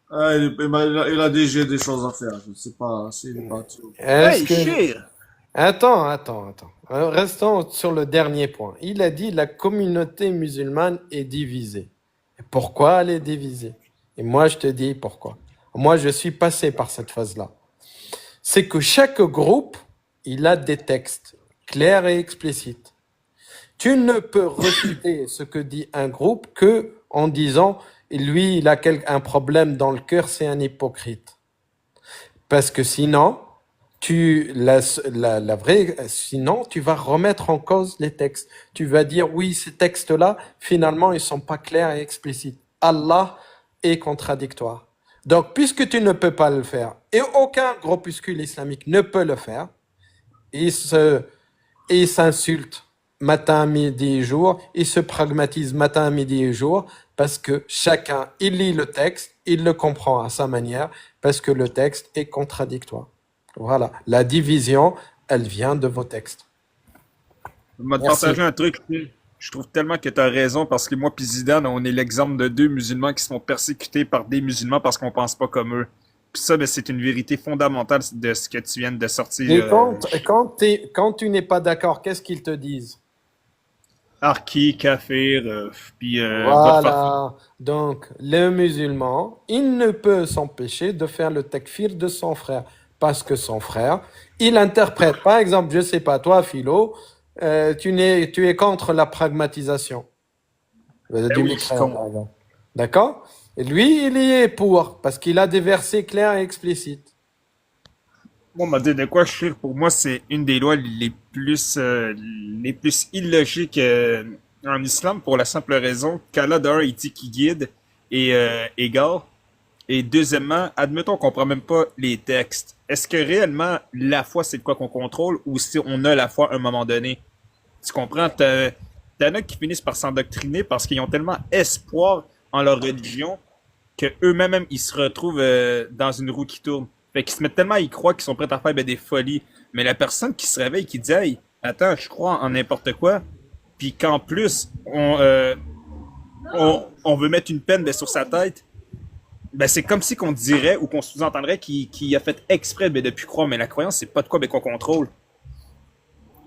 Ah, il a dit j'ai des choses à faire. Je ne sais pas s'il est parti. Est-ce Hey, que... cher! Attends. Restons sur le dernier point. Il a dit la communauté musulmane est divisée. Et pourquoi elle est divisée? Et moi, je te dis pourquoi. Moi, je suis passé par cette phase-là. C'est que chaque groupe, il a des textes clairs et explicites. Tu ne peux refuter ce que dit un groupe que en disant lui, il a un problème dans le cœur, c'est un hypocrite. Parce que sinon, sinon, tu vas remettre en cause les textes. Tu vas dire, oui, ces textes-là, finalement, ils sont pas clairs et explicites. Allah est contradictoire. Donc, puisque tu ne peux pas le faire, et aucun groupuscule islamique ne peut le faire, ils s'insultent matin, midi et jour, ils se pragmatisent matin, midi et jour, parce que chacun, il lit le texte, il le comprend à sa manière, parce que le texte est contradictoire. Voilà. La division, elle vient de vos textes. Je vais te Merci. partager un truc. Je trouve tellement que tu as raison parce que moi puis Zidane, on est l'exemple de deux musulmans qui se font persécuter par des musulmans parce qu'on pense pas comme eux. Puis ça, ben, c'est une vérité fondamentale de ce que tu viens de sortir. Et quand tu n'es pas d'accord, qu'est-ce qu'ils te disent? Arki, Kafir, puis va te faire Voilà. Donc, le musulman, il ne peut s'empêcher de faire le takfir de son frère. Parce que son frère, il interprète. Par exemple, je sais pas, toi, Philo, tu es contre la pragmatisation du oui, micréant, par exemple. D'accord? Et lui, il y est pour, parce qu'il a des versets clairs et explicites. Moi, m'a dit de quoi je suis. Pour moi, c'est une des lois les plus illogiques en islam pour la simple raison qu'Allah d'ailleurs il dit qu'il guide et égare. Et deuxièmement, admettons qu'on comprend même pas les textes. Est-ce que réellement la foi c'est de quoi qu'on contrôle ou si on a la foi à un moment donné? Tu comprends? T'en as qui finissent par s'endoctriner parce qu'ils ont tellement espoir en leur religion que eux-mêmes ils se retrouvent dans une roue qui tourne. Fait qu'ils se mettent tellement à y croire qu'ils sont prêts à faire ben, des folies. Mais la personne qui se réveille, qui dit hey, attends, je crois en n'importe quoi, puis qu'en plus on veut mettre une peine ben, sur sa tête, ben c'est comme si qu'on dirait ou qu'on sous-entendrait qu'il a fait exprès ben, de plus croire. Mais la croyance, c'est pas de quoi ben, qu'on contrôle.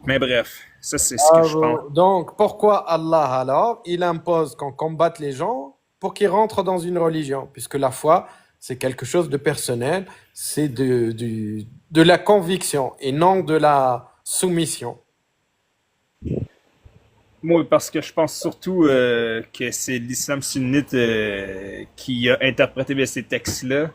Mais bref, Ça, c'est ce que je pense. Donc, pourquoi Allah alors, il impose qu'on combatte les gens pour qu'ils rentrent dans une religion? Puisque la foi, c'est quelque chose de personnel, c'est de la conviction et non de la soumission. Moi, parce que je pense surtout que c'est l'islam sunnite qui a interprété bien ces textes-là.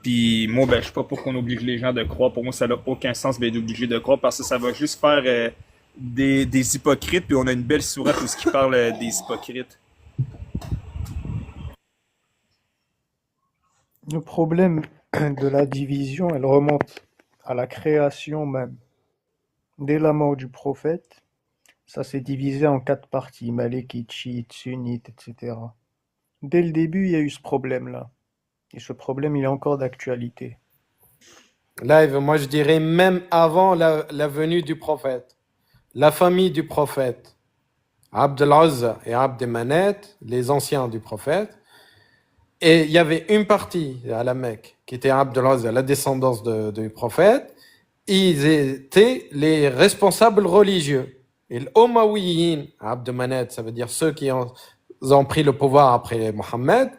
Puis moi, ben, je suis pas pour qu'on oblige les gens de croire. Pour moi, ça n'a aucun sens ben, d'obliger de croire parce que ça va juste faire des hypocrites. Puis on a une belle sourate où ce qui parle des hypocrites. Le problème de la division, elle remonte à la création même. Dès la mort du prophète, ça s'est divisé en 4 parties, malékites, chiites, sunnites, etc. Dès le début, il y a eu ce problème-là. Et ce problème, il est encore d'actualité. Là, moi, je dirais même avant la venue du prophète, la famille du prophète, Abd al-Uzza et Abd al-Manet, les anciens du prophète, et il y avait une partie à la Mecque qui était Abd al-Uzza, la descendance du prophète. Ils étaient les responsables religieux. Et l'Omawiyin, Abd al-Manet, ça veut dire ceux qui ont pris le pouvoir après Mohammed.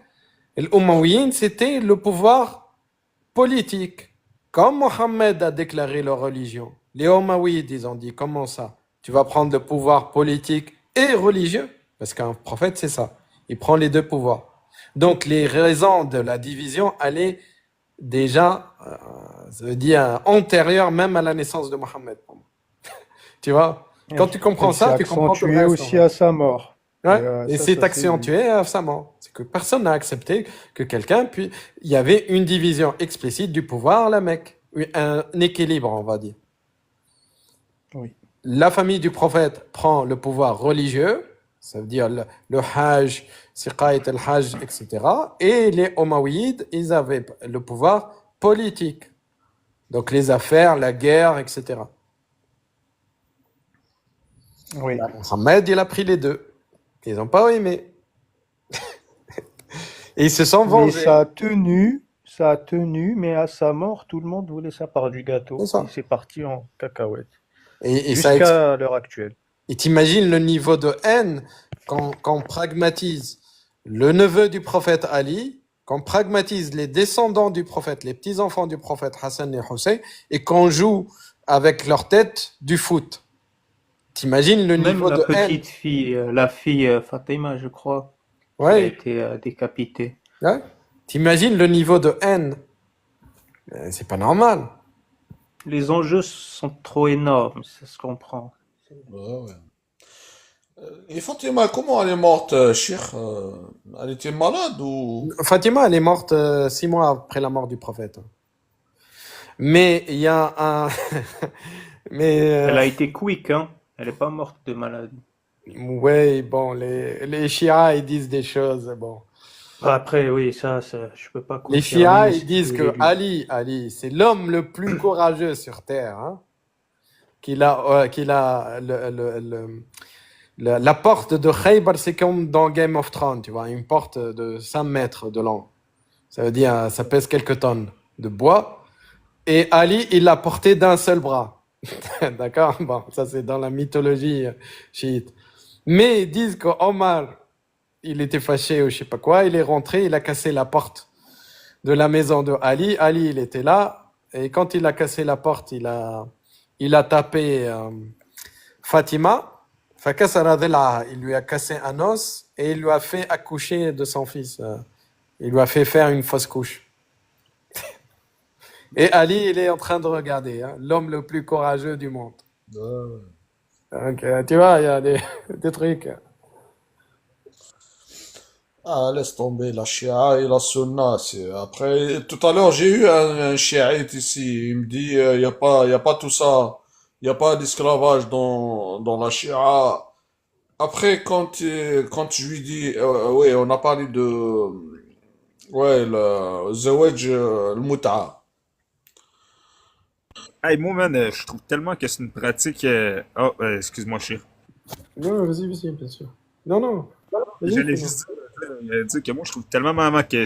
Et l'Omawiyin, c'était le pouvoir politique. Comme Mohammed a déclaré leur religion, les Omawides, ils ont dit, comment ça? Tu vas prendre le pouvoir politique et religieux? Parce qu'un prophète, c'est ça. Il prend les deux pouvoirs. Donc, les raisons de la division allaient déjà, ça veut dire, antérieures même à la naissance de Mohammed. Tu vois? Quand tu comprends ça, tu comprends tout le accentué reste. aussi à sa mort. Ouais. Et ça, c'est ça, accentué à sa mort. C'est que personne n'a accepté que quelqu'un puis il y avait une division explicite du pouvoir à la Mecque. Un équilibre, on va dire. Oui. La famille du prophète prend le pouvoir religieux, ça veut dire le Hajj, Siqayat al-Hajj, etc. Et les Omawides, ils avaient le pouvoir politique. Donc les affaires, la guerre, etc. Oui. Mohammed, il a pris les deux. Ils n'ont pas aimé. Et ils se sont Mais vengés. ça a tenu, mais à sa mort, tout le monde voulait sa part du gâteau. C'est ça. Et c'est parti en cacahuète. Et ça Jusqu'à l'heure actuelle. Et t'imagines le niveau de haine qu'on pragmatise le neveu du prophète Ali, qu'on pragmatise les descendants du prophète, les petits-enfants du prophète Hassan et Hussein, et qu'on joue avec leur tête du foot. T'imagines le Même niveau la de haine? petite fille, la fille Fatima, je crois, qui a Ouais, été décapitée. ouais. T'imagines le niveau de haine? C'est pas normal. Les enjeux sont trop énormes, ça se comprend. Ouais. Et Fatima, comment elle est morte, Cheikh? Elle était malade ou... Fatima, elle est morte 6 mois après la mort du prophète. Mais il y a un... Mais Elle a été quick, hein. Elle n'est pas morte de maladie. ouais, bon, les Shia, ils disent des choses, bon. Après, oui, ça, je peux pas Les confirmer, Shia, mais ils disent c'est que lu. Ali, c'est l'homme le plus courageux sur Terre, hein, qu'il a la porte de Khaybar, c'est comme dans Game of Thrones, tu vois, une porte de 5 mètres de long. Ça veut dire, ça pèse quelques tonnes de bois. Et Ali, il l'a porté d'un seul bras. D'accord? Bon, ça c'est dans la mythologie chiite. Mais ils disent qu'Omar, il était fâché ou je sais pas quoi, il est rentré, il a cassé la porte de la maison de Ali. Ali, il était là, et quand il a cassé la porte, il a tapé Fatima. Il lui a cassé un os et il lui a fait accoucher de son fils. Il lui a fait faire une fausse couche. Et Ali, il est en train de regarder, hein, l'homme le plus courageux du monde. Donc, tu vois, il y a des trucs. Ah, laisse tomber la Shia et la Sunna. Après, tout à l'heure, j'ai eu un chiite ici. Il me dit, y a pas tout ça. Il n'y a pas d'esclavage dans la Shia. Après, quand je lui dis, oui, on a parlé de, ouais, le Zawaj, le Mut'a. Hey, moi, man, je trouve tellement que c'est une pratique. Excuse-moi, Chir. Non, vas-y, bien sûr. Non, vas-y, J'allais fais-le. juste dire que moi, je trouve tellement maman que